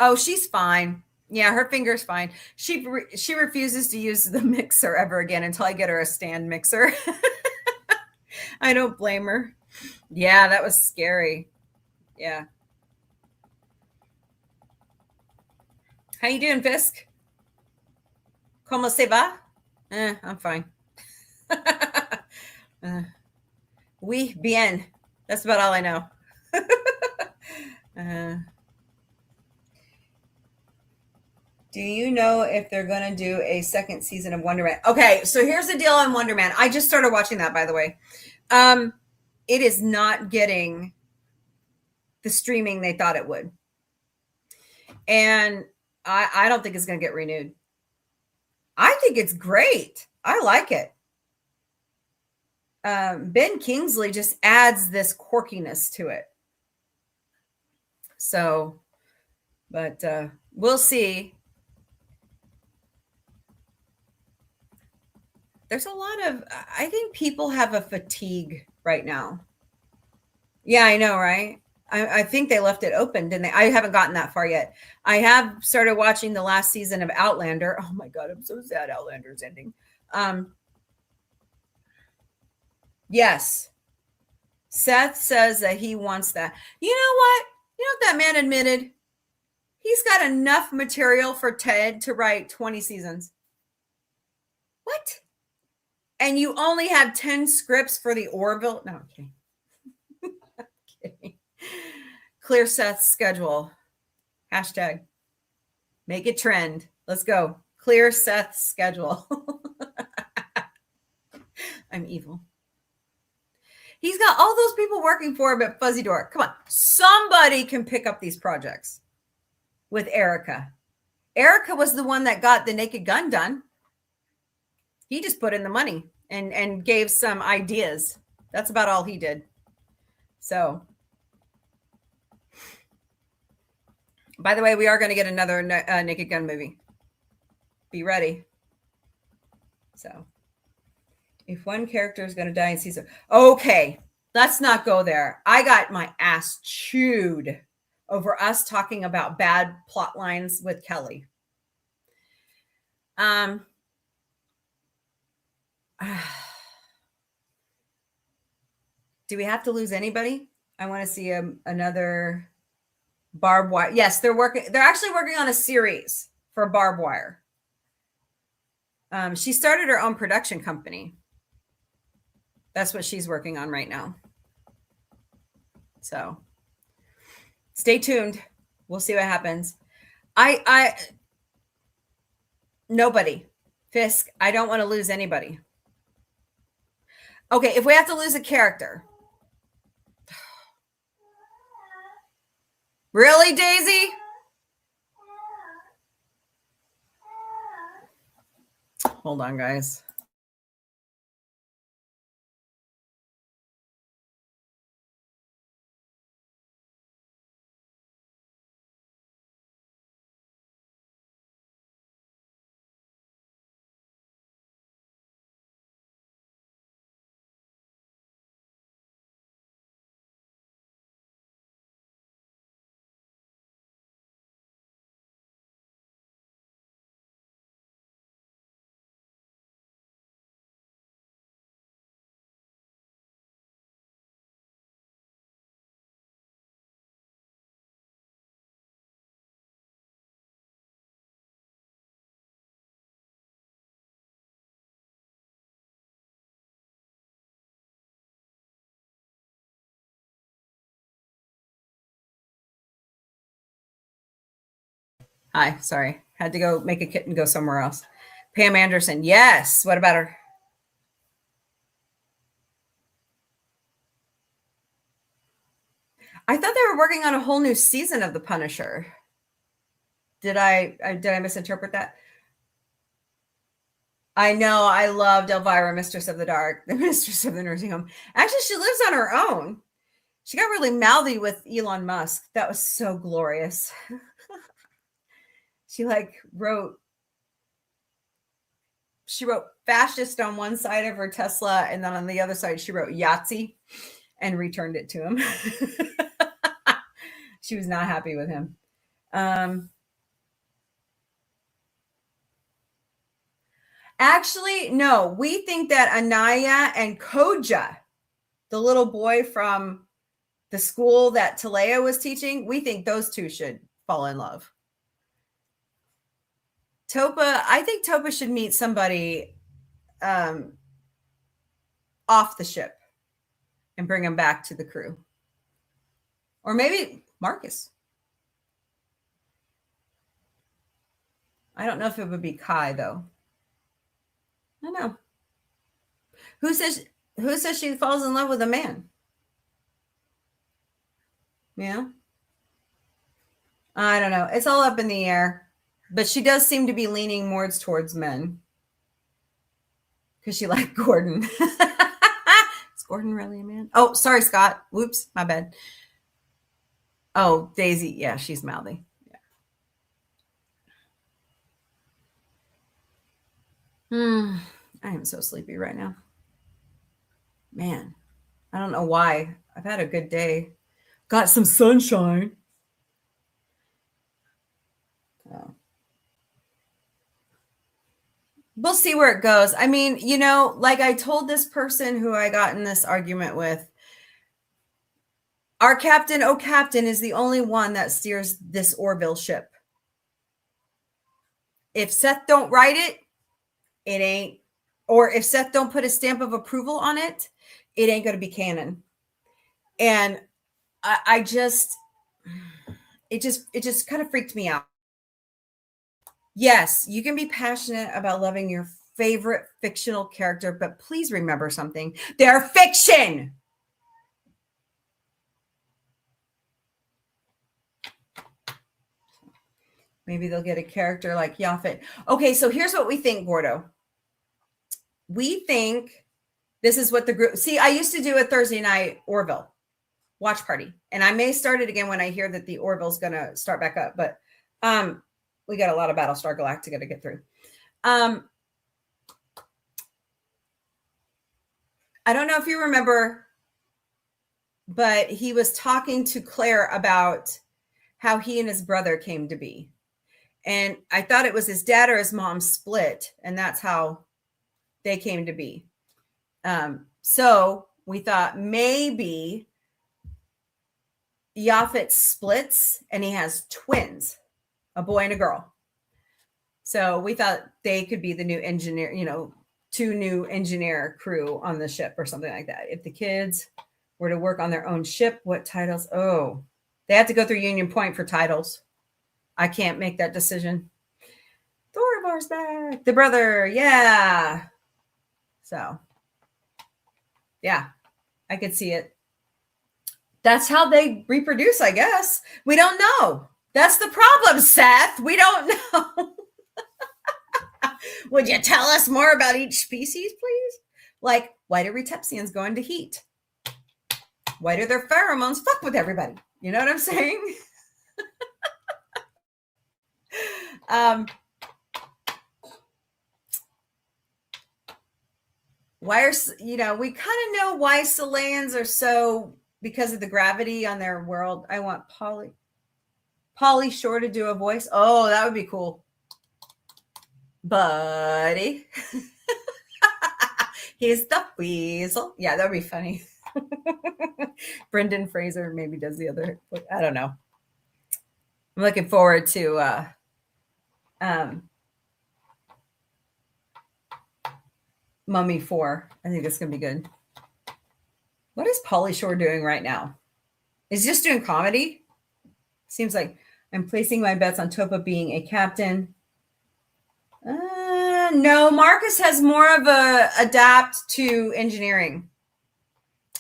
Oh, she's fine. Yeah, her finger's fine. She refuses to use the mixer ever again until I get her a stand mixer. I don't blame her. Yeah, that was scary. Yeah. How you doing, Fisk? Como se va? I'm fine. Oui, bien. That's about all I know. Do you know if they're going to do a second season of Wonder Man? Okay, so here's the deal on Wonder Man. I just started watching that, by the way. It is not getting the streaming they thought it would. And I don't think it's going to get renewed. I think it's great. I like it. Ben Kingsley just adds this quirkiness to it. So, but we'll see. There's a lot of, I think people have a fatigue right now. Yeah, I know, right? I think they left it open, didn't they? I haven't gotten that far yet. I have started watching the last season of Outlander. Oh my God, I'm so sad Outlander's ending. Yes. Seth says that he wants that. You know what? You know what that man admitted? He's got enough material for Ted to write 20 seasons. What? And you only have 10 scripts for the Orville? No, okay. Okay. Clear Seth's schedule. Hashtag. Make it trend. Let's go. Clear Seth's schedule. I'm evil. He's got all those people working for him at Fuzzy Door. Come on. Somebody can pick up these projects with Erica. Erica was the one that got the Naked Gun done. He just put in the money and gave some ideas. That's about all he did. So, by the way, we are going to get another Naked Gun movie. Be ready. So, if one character is going to die in season, okay, let's not go there. I got my ass chewed over us talking about bad plot lines with Kelly. Do we have to lose anybody? I want to see another Barbed Wire. Yes, they're working. They're actually working on a series for Barbed Wire. She started her own production company. That's what she's working on right now. So stay tuned. We'll see what happens. Nobody. Fisk, I don't want to lose anybody. Okay, if we have to lose a character. Really, Daisy? Hold on, guys. Hi, sorry. Had to go make a kitten go somewhere else. Pam Anderson. Yes. What about her? I thought they were working on a whole new season of The Punisher. Did I misinterpret that? I know. I loved Elvira, Mistress of the Dark, the Mistress of the Nursing Home. Actually, she lives on her own. She got really mouthy with Elon Musk. That was so glorious. She wrote fascist on one side of her Tesla, and then on the other side she wrote Yahtzee and returned it to him. She was not happy with him. Actually, no, we think that Anaya and Koja, the little boy from the school that Talea was teaching, we think those two should fall in love. Topa, I think Topa should meet somebody off the ship and bring him back to the crew. Or maybe Marcus. I don't know if it would be Kai, though. I don't know. Who says she falls in love with a man? Yeah. I don't know. It's all up in the air. But she does seem to be leaning more towards men. Because she liked Gordon. Is Gordon really a man? Oh, sorry, Scott. Whoops, my bad. Oh, Daisy. Yeah, she's mouthy. Yeah. I am so sleepy right now. Man, I don't know why. I've had a good day. Got some sunshine. Oh. We'll see where it goes. I mean, like I told this person who I got in this argument with, our captain, oh captain, is the only one that steers this Orville ship. If Seth don't write it, it ain't. Or if Seth don't put a stamp of approval on it, it ain't going to be canon. And it just kind of freaked me out. Yes, you can be passionate about loving your favorite fictional character, but please remember something. They're fiction. Maybe they'll get a character like Yaphet. Okay, so here's what we think, Gordo. We think this is what the group... See, I used to do a Thursday night Orville watch party, and I may start it again when I hear that the Orville's going to start back up, but we got a lot of Battlestar Galactica to get through. I don't know if you remember, but he was talking to Claire about how he and his brother came to be. And I thought it was his dad or his mom split, and that's how they came to be. So we thought maybe Yaphet splits and he has twins, a boy and a girl. So we thought they could be the new engineer, two new engineer crew on the ship or something like that. If the kids were to work on their own ship, what titles? Oh, they have to go through Union Point for titles. I can't make that decision. Thorvar's back. The brother. Yeah. So, yeah, I could see it. That's how they reproduce, I guess. We don't know. That's the problem, Seth. We don't know. Would you tell us more about each species, please? Like, why do Retepsians go into heat? Why do their pheromones fuck with everybody? You know what I'm saying? Why are, we kind of know why Salayans are so, because of the gravity on their world. I want Polly Shore to do a voice. Oh, that would be cool. Buddy. He's the weasel. Yeah, that would be funny. Brendan Fraser maybe does the other. I don't know. I'm looking forward to Mummy 4. I think it's going to be good. What is Pauly Shore doing right now? Is he just doing comedy? Seems like, I'm placing my bets on Topa being a captain. No, Marcus has more of a adapt to engineering.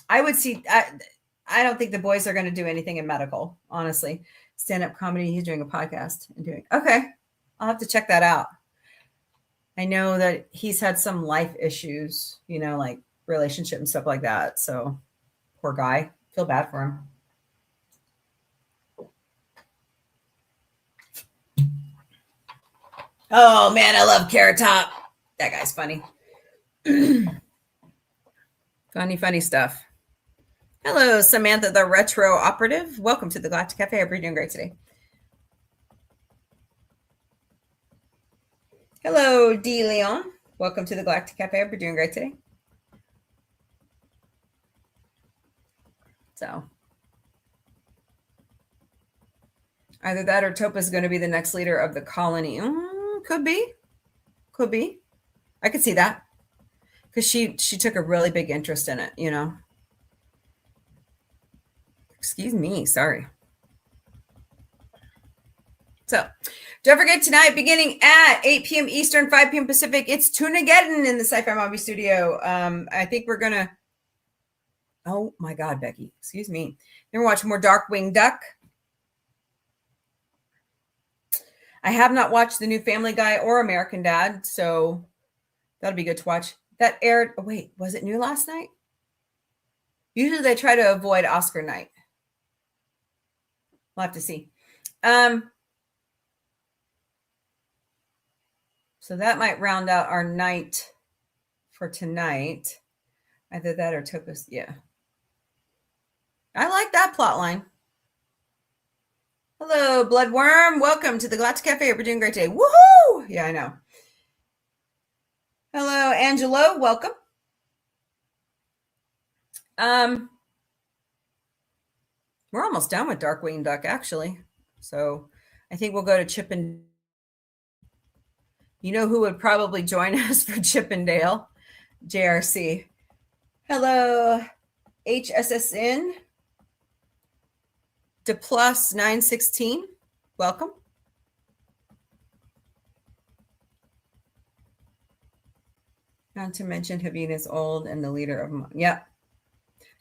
I would see. I don't think the boys are going to do anything in medical, honestly. Stand-up comedy. He's doing a podcast and doing. Okay, I'll have to check that out. I know that he's had some life issues, like relationship and stuff like that. So poor guy. Feel bad for him. Oh man, I love Carrot Top. That guy's funny. Funny stuff. Hello, Samantha, the retro operative. Welcome to the Galactic Cafe. I hope you're doing great today. Hello, D. Leon. Welcome to the Galactic Cafe. I hope you're doing great today. So, either that or Topa is going to be the next leader of the colony. Could be. I could see that because she took a really big interest in it. Excuse me. Sorry. So, don't forget tonight, beginning at 8 p.m. Eastern, 5 p.m. Pacific, it's Tunageddon in the Sci-Fi Mombie studio. I think we're going to... Oh, my God, Becky. Excuse me. Then we're watching more Darkwing Duck. I have not watched the new Family Guy or American Dad, so that'll be good to watch. That aired... Oh, wait, was it new last night? Usually they try to avoid Oscar night. We'll have to see. So that might round out our night for tonight. Either that or Topa's. Yeah. I like that plot line. Hello, Bloodworm. Welcome to the Galactic Cafe. We're doing great today. Woohoo! Yeah, I know. Hello, Angelo. Welcome. We're almost done with Darkwing Duck, actually. So I think we'll go to Chip and... You know who would probably join us for Chippendale? JRC. Hello, HSSN. DePlus 916. Welcome. Not to mention Havina's old and the leader of... Yep.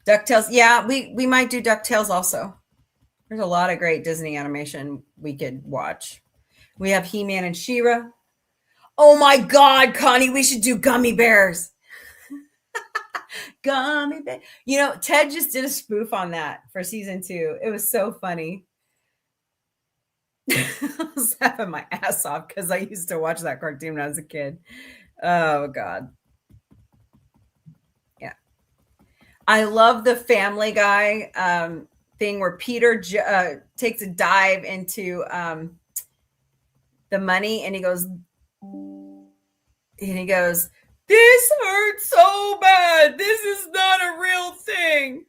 DuckTales. Yeah, we might do DuckTales also. There's a lot of great Disney animation we could watch. We have He-Man and She-Ra. Oh my God, Connie, we should do Gummy Bears. Gummy Bears. Ted just did a spoof on that for season 2. It was so funny. I was laughing my ass off because I used to watch that cartoon when I was a kid. Oh, God. Yeah. I love the Family Guy thing where Peter takes a dive into the money and he goes, this hurts so bad. This is not a real thing.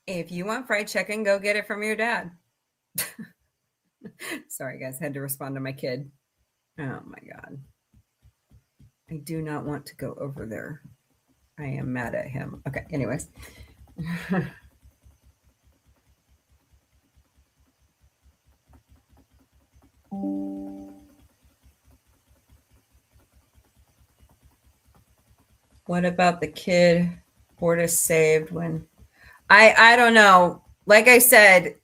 If you want fried chicken, go get it from your dad. Sorry, guys. Had to respond to my kid. Oh, my God. I do not want to go over there. I am mad at him. Okay, anyways. What about the kid Bortus saved when... I don't know. Like I said,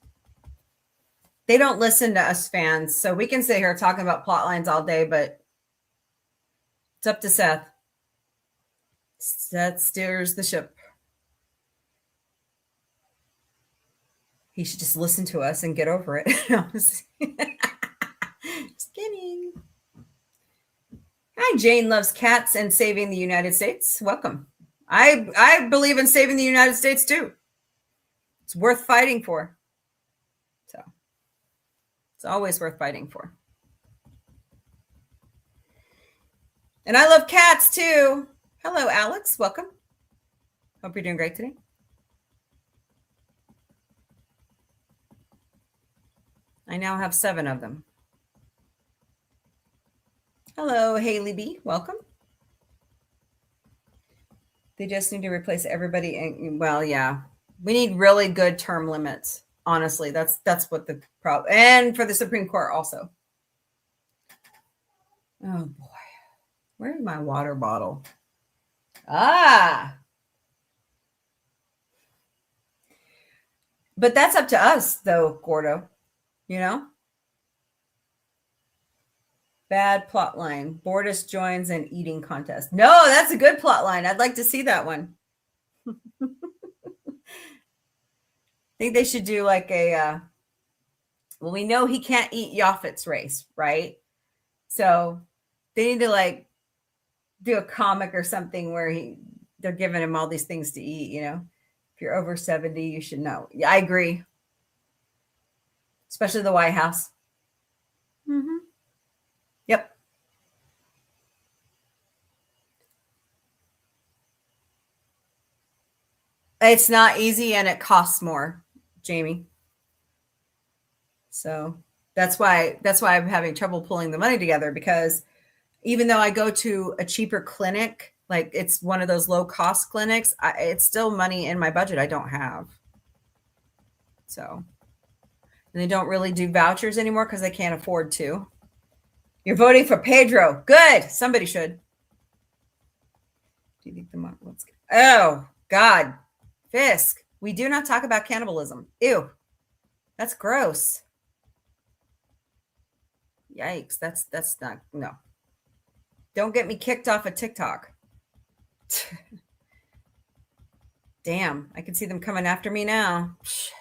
they don't listen to us fans, so we can sit here talking about plot lines all day, but it's up to Seth. Seth steers the ship. He should just listen to us and get over it. Just kidding. Hi, Jane loves cats and saving the United States. Welcome. I believe in saving the United States too. It's worth fighting for. So it's always worth fighting for. And I love cats too. Hello, Alex. Welcome. Hope you're doing great today. I now have 7 of them. Hello, Hello, Haley B. Welcome. They just need to replace everybody. And, well, yeah, we need really good term limits. Honestly, that's what the problem. And for the Supreme Court also. Oh boy, where's my water bottle? But that's up to us, though, Gordo. You know, bad plot line. Bortis joins an eating contest. No, that's a good plot line. I'd like to see that one. I think they should do like a. Well, we know he can't eat Yaphet's race, right? So they need to like do a comic or something where they're giving him all these things to eat. You know, if you're over 70, you should know. Yeah, I agree. Especially the White House. Mm-hmm. Yep. It's not easy and it costs more, Jamie. So that's why I'm having trouble pulling the money together, because even though I go to a cheaper clinic, like it's one of those low cost clinics, it's still money in my budget I don't have. So, and they don't really do vouchers anymore because they can't afford to. You're voting for Pedro. Good. Somebody should. Do you think the let's go. Oh God, Fisk. We do not talk about cannibalism. Ew, that's gross. Yikes. That's not, no. Don't get me kicked off of TikTok. Damn, I can see them coming after me now. Shit.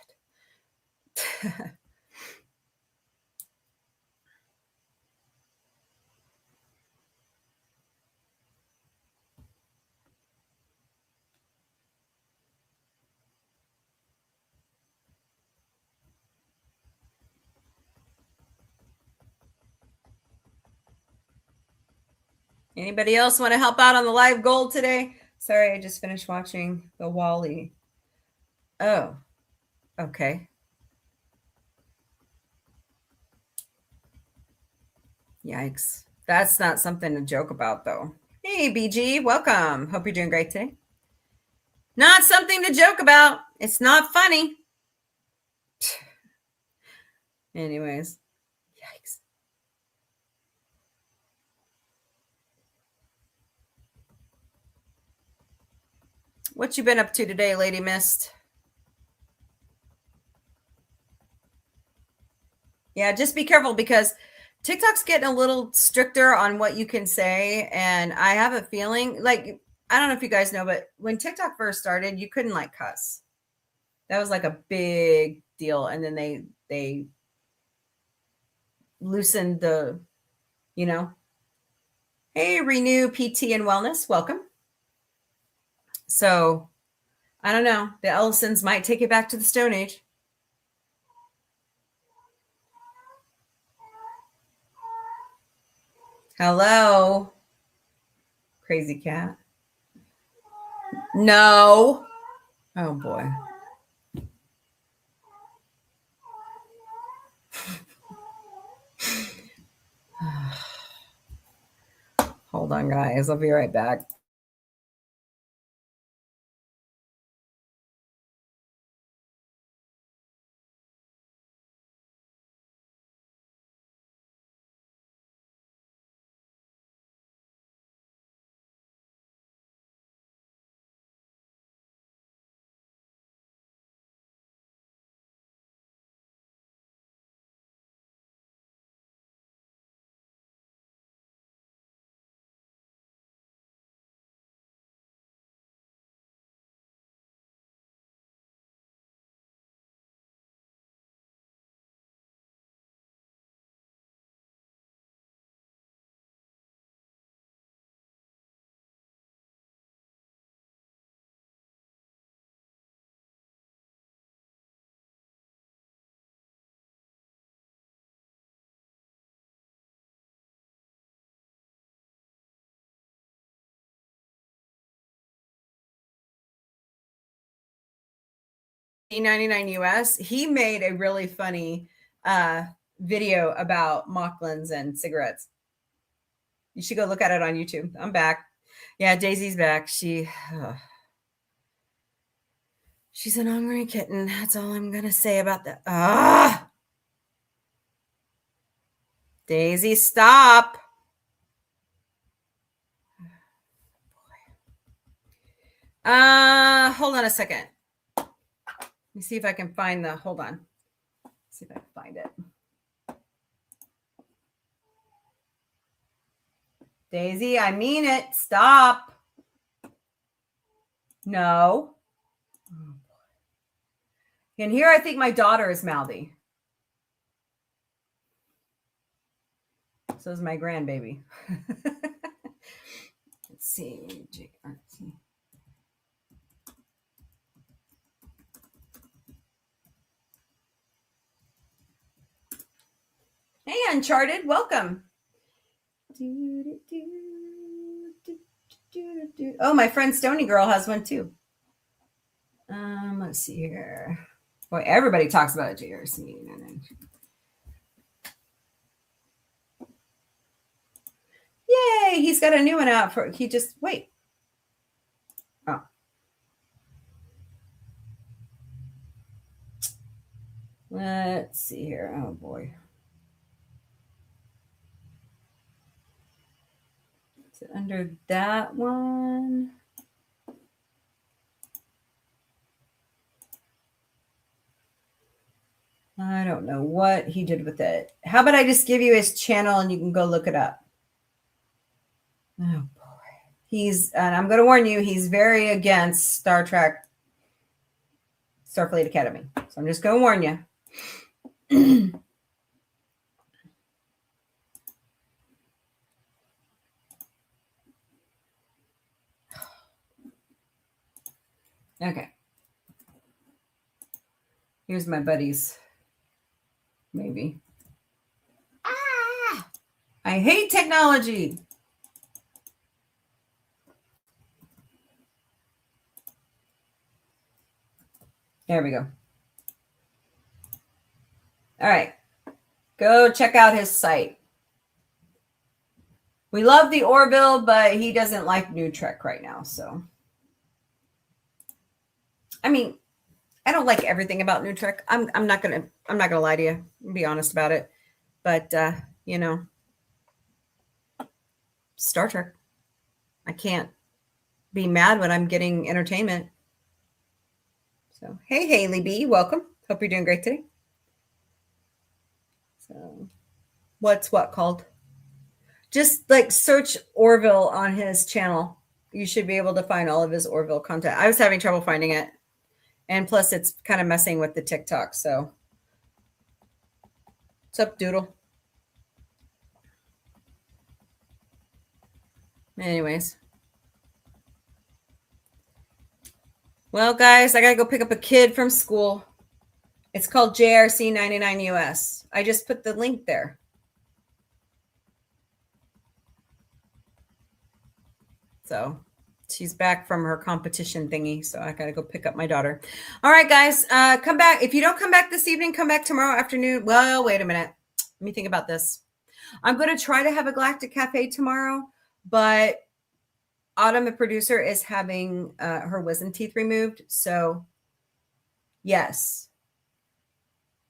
Anybody else want to help out on the live gold today? Sorry, I just finished watching the Wally. Oh, okay. Yikes. That's not something to joke about, though. Hey, BG, welcome. Hope you're doing great today. Not something to joke about. It's not funny. Anyways, yikes. What you been up to today, Lady Mist? Yeah, just be careful because TikTok's getting a little stricter on what you can say. And I have a feeling, like, I don't know if you guys know, but when TikTok first started, you couldn't like cuss. That was like a big deal. And then they loosened the, you know. Hey, Renew PT and Wellness, welcome. So I don't know. The Ellisons might take it back to the Stone Age. Hello, crazy cat. No. Oh boy. Hold on, guys. I'll be right back. $99 US. He made a really funny video about Mocklins and cigarettes. You should go look at it on YouTube. I'm back. Yeah, Daisy's back. She's an hungry kitten. That's all I'm gonna say about that. Daisy, stop. Hold on a second. Let me see if I can find hold on. See if I can find it. Daisy, I mean it. Stop. No. And here I think my daughter is mouthy. So is my grandbaby. Let's see. Hey, Uncharted, welcome. Oh, my friend Stony Girl has one too. Let's see here. Boy, everybody talks about JRC. Yay, he's got a new one out for wait. Oh. Let's see here. Oh boy. Is it under that one? I don't know what he did with it. How about I just give you his channel and you can go look it up? Oh boy. And I'm going to warn you, he's very against Star Trek Starfleet Academy. So I'm just going to warn you. Okay. Here's my buddies. Maybe. I hate technology. There we go. All right. Go check out his site. We love the Orville, but he doesn't like New Trek right now. So, I mean, I don't like everything about New Trek. I'm not gonna lie to you. I'll be honest about it. But Star Trek. I can't be mad when I'm getting entertainment. So, hey, Haley B, welcome. Hope you're doing great today. So, what's what called? Just like search Orville on his channel. You should be able to find all of his Orville content. I was having trouble finding it. And plus, it's kind of messing with the TikTok. So, what's up, Doodle? Anyways. Well, guys, I got to go pick up a kid from school. It's called JRC 99 US. I just put the link there. So she's back from her competition thingy. So I got to go pick up my daughter. All right, guys, come back. If you don't come back this evening, come back tomorrow afternoon. Well, wait a minute. Let me think about this. I'm going to try to have a Galactic Cafe tomorrow, but Autumn, the producer, is having her wisdom teeth removed. So yes.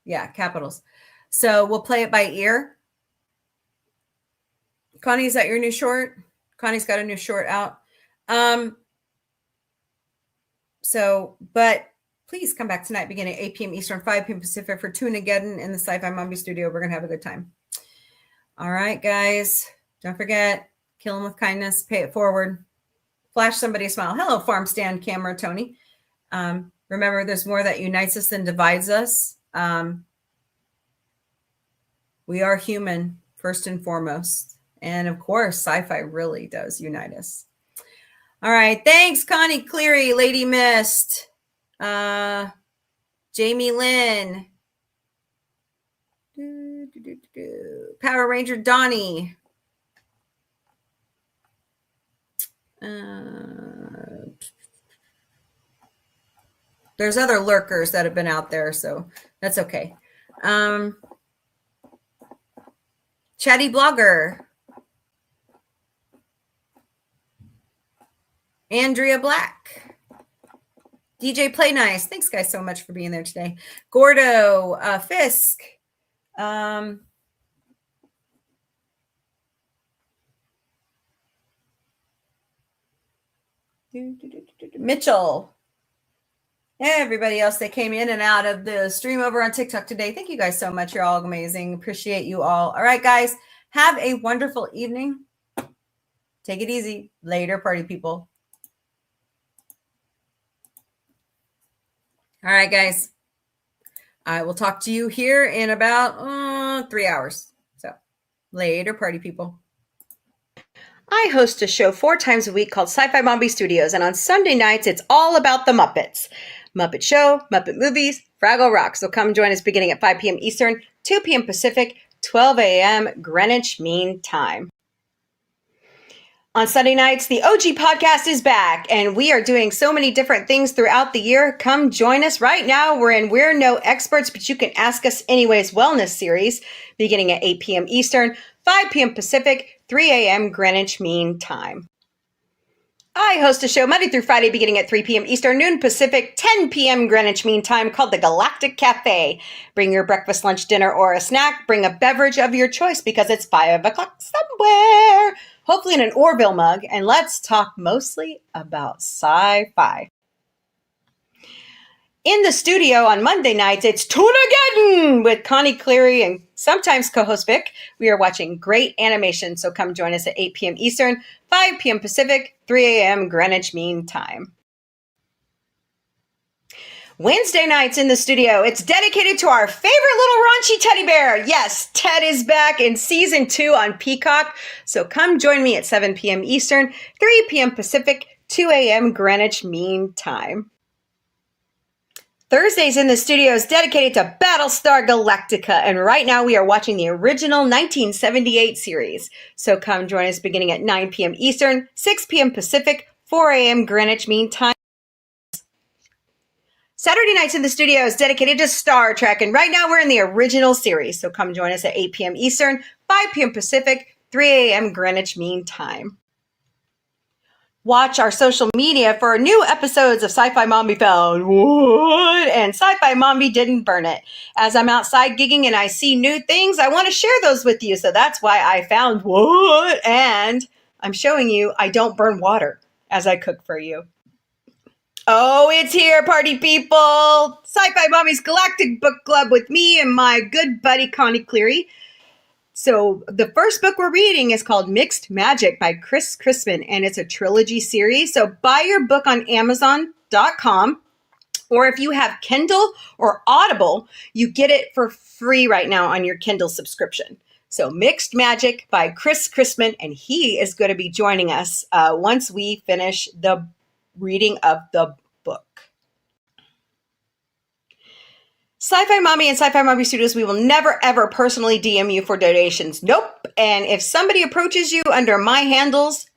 Yeah, capitals. So we'll play it by ear. Connie, is that your new short? Connie's got a new short out. But please come back tonight beginning at 8 p.m. Eastern, 5 p.m. Pacific for Tunageddon in the Sci-Fi Mombie studio. We're going to have a good time. All right, guys. Don't forget, kill them with kindness. Pay it forward. Flash somebody a smile. Hello, farm stand camera, Tony. Remember, there's more that unites us than divides us. We are human, first and foremost. And of course, sci-fi really does unite us. All right. Thanks, Connie Cleary, Lady Mist, Jamie Lynn, Power Ranger Donnie. There's other lurkers that have been out there, so that's okay. Chatty Blogger. Andrea Black. DJ Play Nice. Thanks, guys, so much for being there today. Gordo, Fisk. Mitchell. Everybody else that came in and out of the stream over on TikTok today. Thank you guys so much. You're all amazing. Appreciate you all. All right, guys. Have a wonderful evening. Take it easy. Later, party people. All right, guys. I will talk to you here in about 3 hours. So later, party people. I host a show 4 times a week called Sci-Fi Mombie Studios, and on Sunday nights, it's all about the Muppets. Muppet Show, Muppet Movies, Fraggle Rock. So come join us beginning at 5 p.m. Eastern, 2 p.m. Pacific, 12 a.m. Greenwich Mean Time. On Sunday nights, the OG podcast is back, and we are doing so many different things throughout the year. Come join us. Right now, we're in We're No Experts, but you can ask us anyways wellness series, beginning at 8 p.m. Eastern, 5 p.m. Pacific, 3 a.m. Greenwich Mean Time. I host a show Monday through Friday beginning at 3 p.m. Eastern, noon Pacific, 10 p.m. Greenwich Mean Time called the Galactic Café. Bring your breakfast, lunch, dinner, or a snack. Bring a beverage of your choice because it's 5 o'clock somewhere, hopefully in an Orville mug, and let's talk mostly about sci-fi. In the studio on Monday nights, it's Tuna-geddon with Connie Cleary and sometimes co-host Vic. We are watching great animation, so come join us at 8 p.m. Eastern, 5 p.m. Pacific, 3 a.m. Greenwich Mean Time. Wednesday nights in the studio, it's dedicated to our favorite little raunchy teddy bear. Yes, Ted is back in season 2 on Peacock, so come join me at 7 p.m. Eastern, 3 p.m. Pacific, 2 a.m. Greenwich Mean Time. Thursdays in the studio is dedicated to Battlestar Galactica, and right now we are watching the original 1978 series. So come join us beginning at 9 p.m. Eastern, 6 p.m. Pacific, 4 a.m. Greenwich Mean Time. Saturday nights in the studio is dedicated to Star Trek, and right now we're in the original series. So come join us at 8 p.m. Eastern, 5 p.m. Pacific, 3 a.m. Greenwich Mean Time. Watch our social media for new episodes of Sci-Fi Mombie Found What? And Sci-Fi Mombie Didn't Burn It. As I'm outside gigging and I see new things, I want to share those with you. So that's why I found what? And I'm showing you I don't burn water as I cook for you. Oh, it's here, party people. Sci-Fi Mombie's Galactic Book Club with me and my good buddy Connie Cleary. So the first book we're reading is called Mixed Magic by Chris Crispin, and it's a trilogy series. So buy your book on Amazon.com, or if you have Kindle or Audible, you get it for free right now on your Kindle subscription. So Mixed Magic by Chris Crispin, and he is going to be joining us once we finish the reading of the book. Sci-Fi Mombie and Sci-Fi Mombie Studios, we will never, ever personally DM you for donations. Nope. And if somebody approaches you under my handles,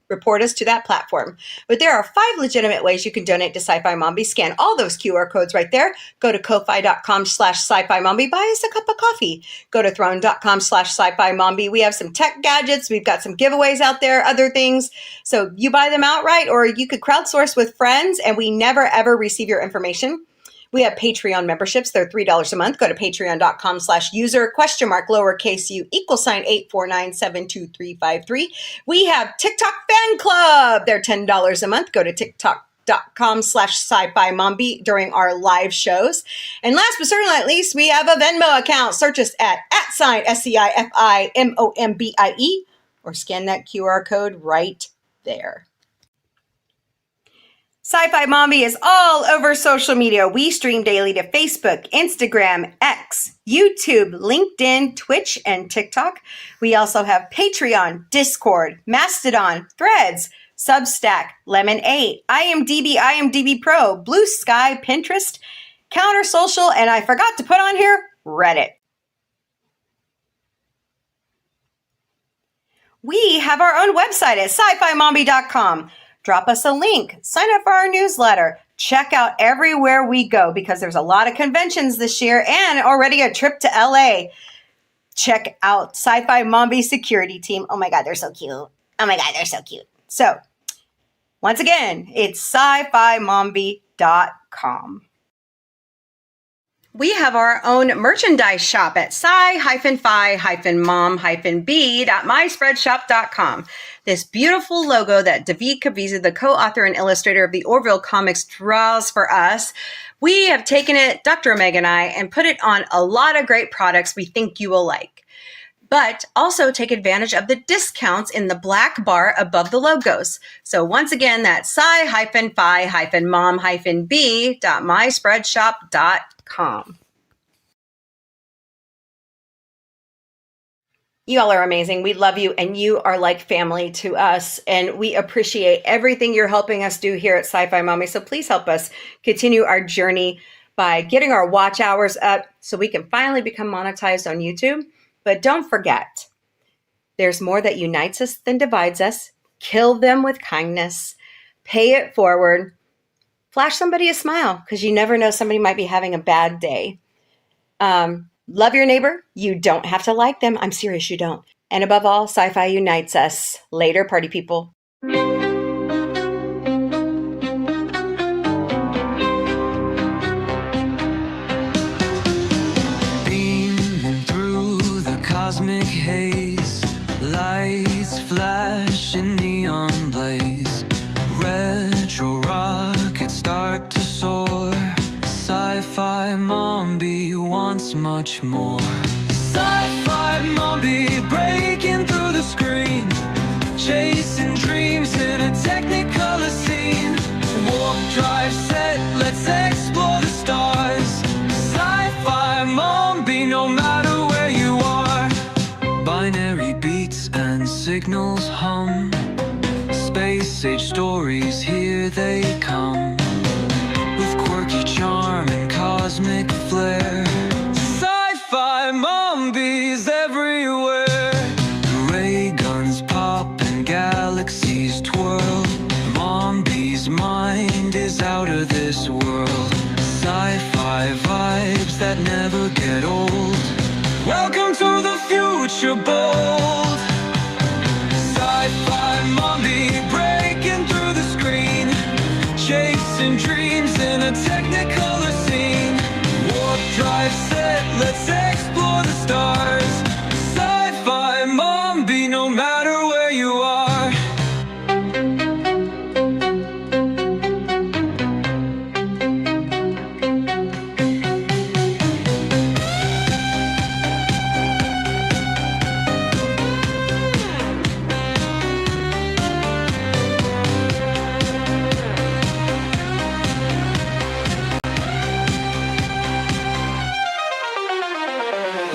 report us to that platform. But there are 5 legitimate ways you can donate to Sci-Fi Mombie. Scan all those QR codes right there. Go to ko-fi.com/sci-fi mombie. Buy us a cup of coffee. Go to throne.com/sci-fi mombie. We have some tech gadgets. We've got some giveaways out there, other things. So you buy them outright, or you could crowdsource with friends, and we never, ever receive your information. We have Patreon memberships. They're $3 a month. Go to patreon.com/user *lowercase u =$8497253. We have TikTok fan club. They're $10 a month. Go to tiktok.com/sci-fi mombie during our live shows. And last but certainly not least, we have a Venmo account. Search us at @SciFiMombie, or scan that QR code right there. Sci-Fi Mombie is all over social media. We stream daily to Facebook, Instagram, X, YouTube, LinkedIn, Twitch, and TikTok. We also have Patreon, Discord, Mastodon, Threads, Substack, Lemon8, IMDb Pro, Blue Sky, Pinterest, Counter Social, and I forgot to put on here, Reddit. We have our own website at sci-fi-mombie.com. Drop us a link, sign up for our newsletter, check out everywhere we go because there's a lot of conventions this year and already a trip to LA. Check out Sci-Fi Mombie security team. Oh my God, they're so cute. Oh my God, they're so cute. So Once again, it's sci-fi-mombie.com. We have our own merchandise shop at sci-fi-mom-b.myspreadshop.com. This beautiful logo that David Caviezel, the co-author and illustrator of the Orville comics, draws for us. We have taken it, Dr. Omega and I, and put it on a lot of great products we think you will like. But also take advantage of the discounts in the black bar above the logos. So once again, that's sci-fi-mom-b.myspreadshop.com. You all are amazing. We love you, and you are like family to us, and we appreciate everything you're helping us do here at Sci-Fi Mommy. So please help us continue our journey by getting our watch hours up so we can finally become monetized on YouTube. But don't forget, there's more that unites us than divides us. Kill them with kindness. Pay it forward. Flash somebody a smile, because you never know, somebody might be having a bad day. Love your neighbor. You don't have to like them. I'm serious, you don't. And above all, sci-fi unites us. Later, party people. Beaming through the cosmic haze, lights flash in neon blaze, retro rockets start to soar. Sci-fi Mombie wants much more. Sci-fi Mombie breaking through the screen, chasing dreams in a technicolor scene. Warp drive set, let's explore the stars. Sci-fi Mombie, no matter where you are. Binary beats and signals hum, space age stories, here they come. Quirky charm and cosmic flair, sci-fi Mombies everywhere. Ray guns pop and galaxies twirl, Mombie's mind is out of this world. Sci-fi vibes that never get old. Welcome to the future bold. Sci-fi Mombie breaking through the screen, chasing dreams in a technicolor scene. Warp drive set, let's explore the stars. Sci-fi Mombie, no matter where you are.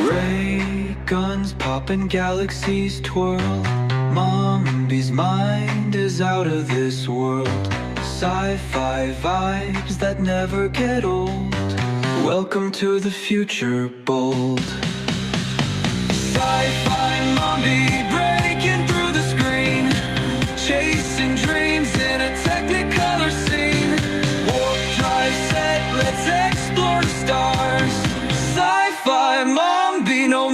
Ray guns pop and galaxies twirl, Mombie's mind is out of this world. Sci-fi vibes that never get old. Welcome to the future bold. Sci-fi Mombie breaking through the screen, chasing dreams in a technicolor scene. Warp drive set, let's explore the stars. Sci-fi Mombie, no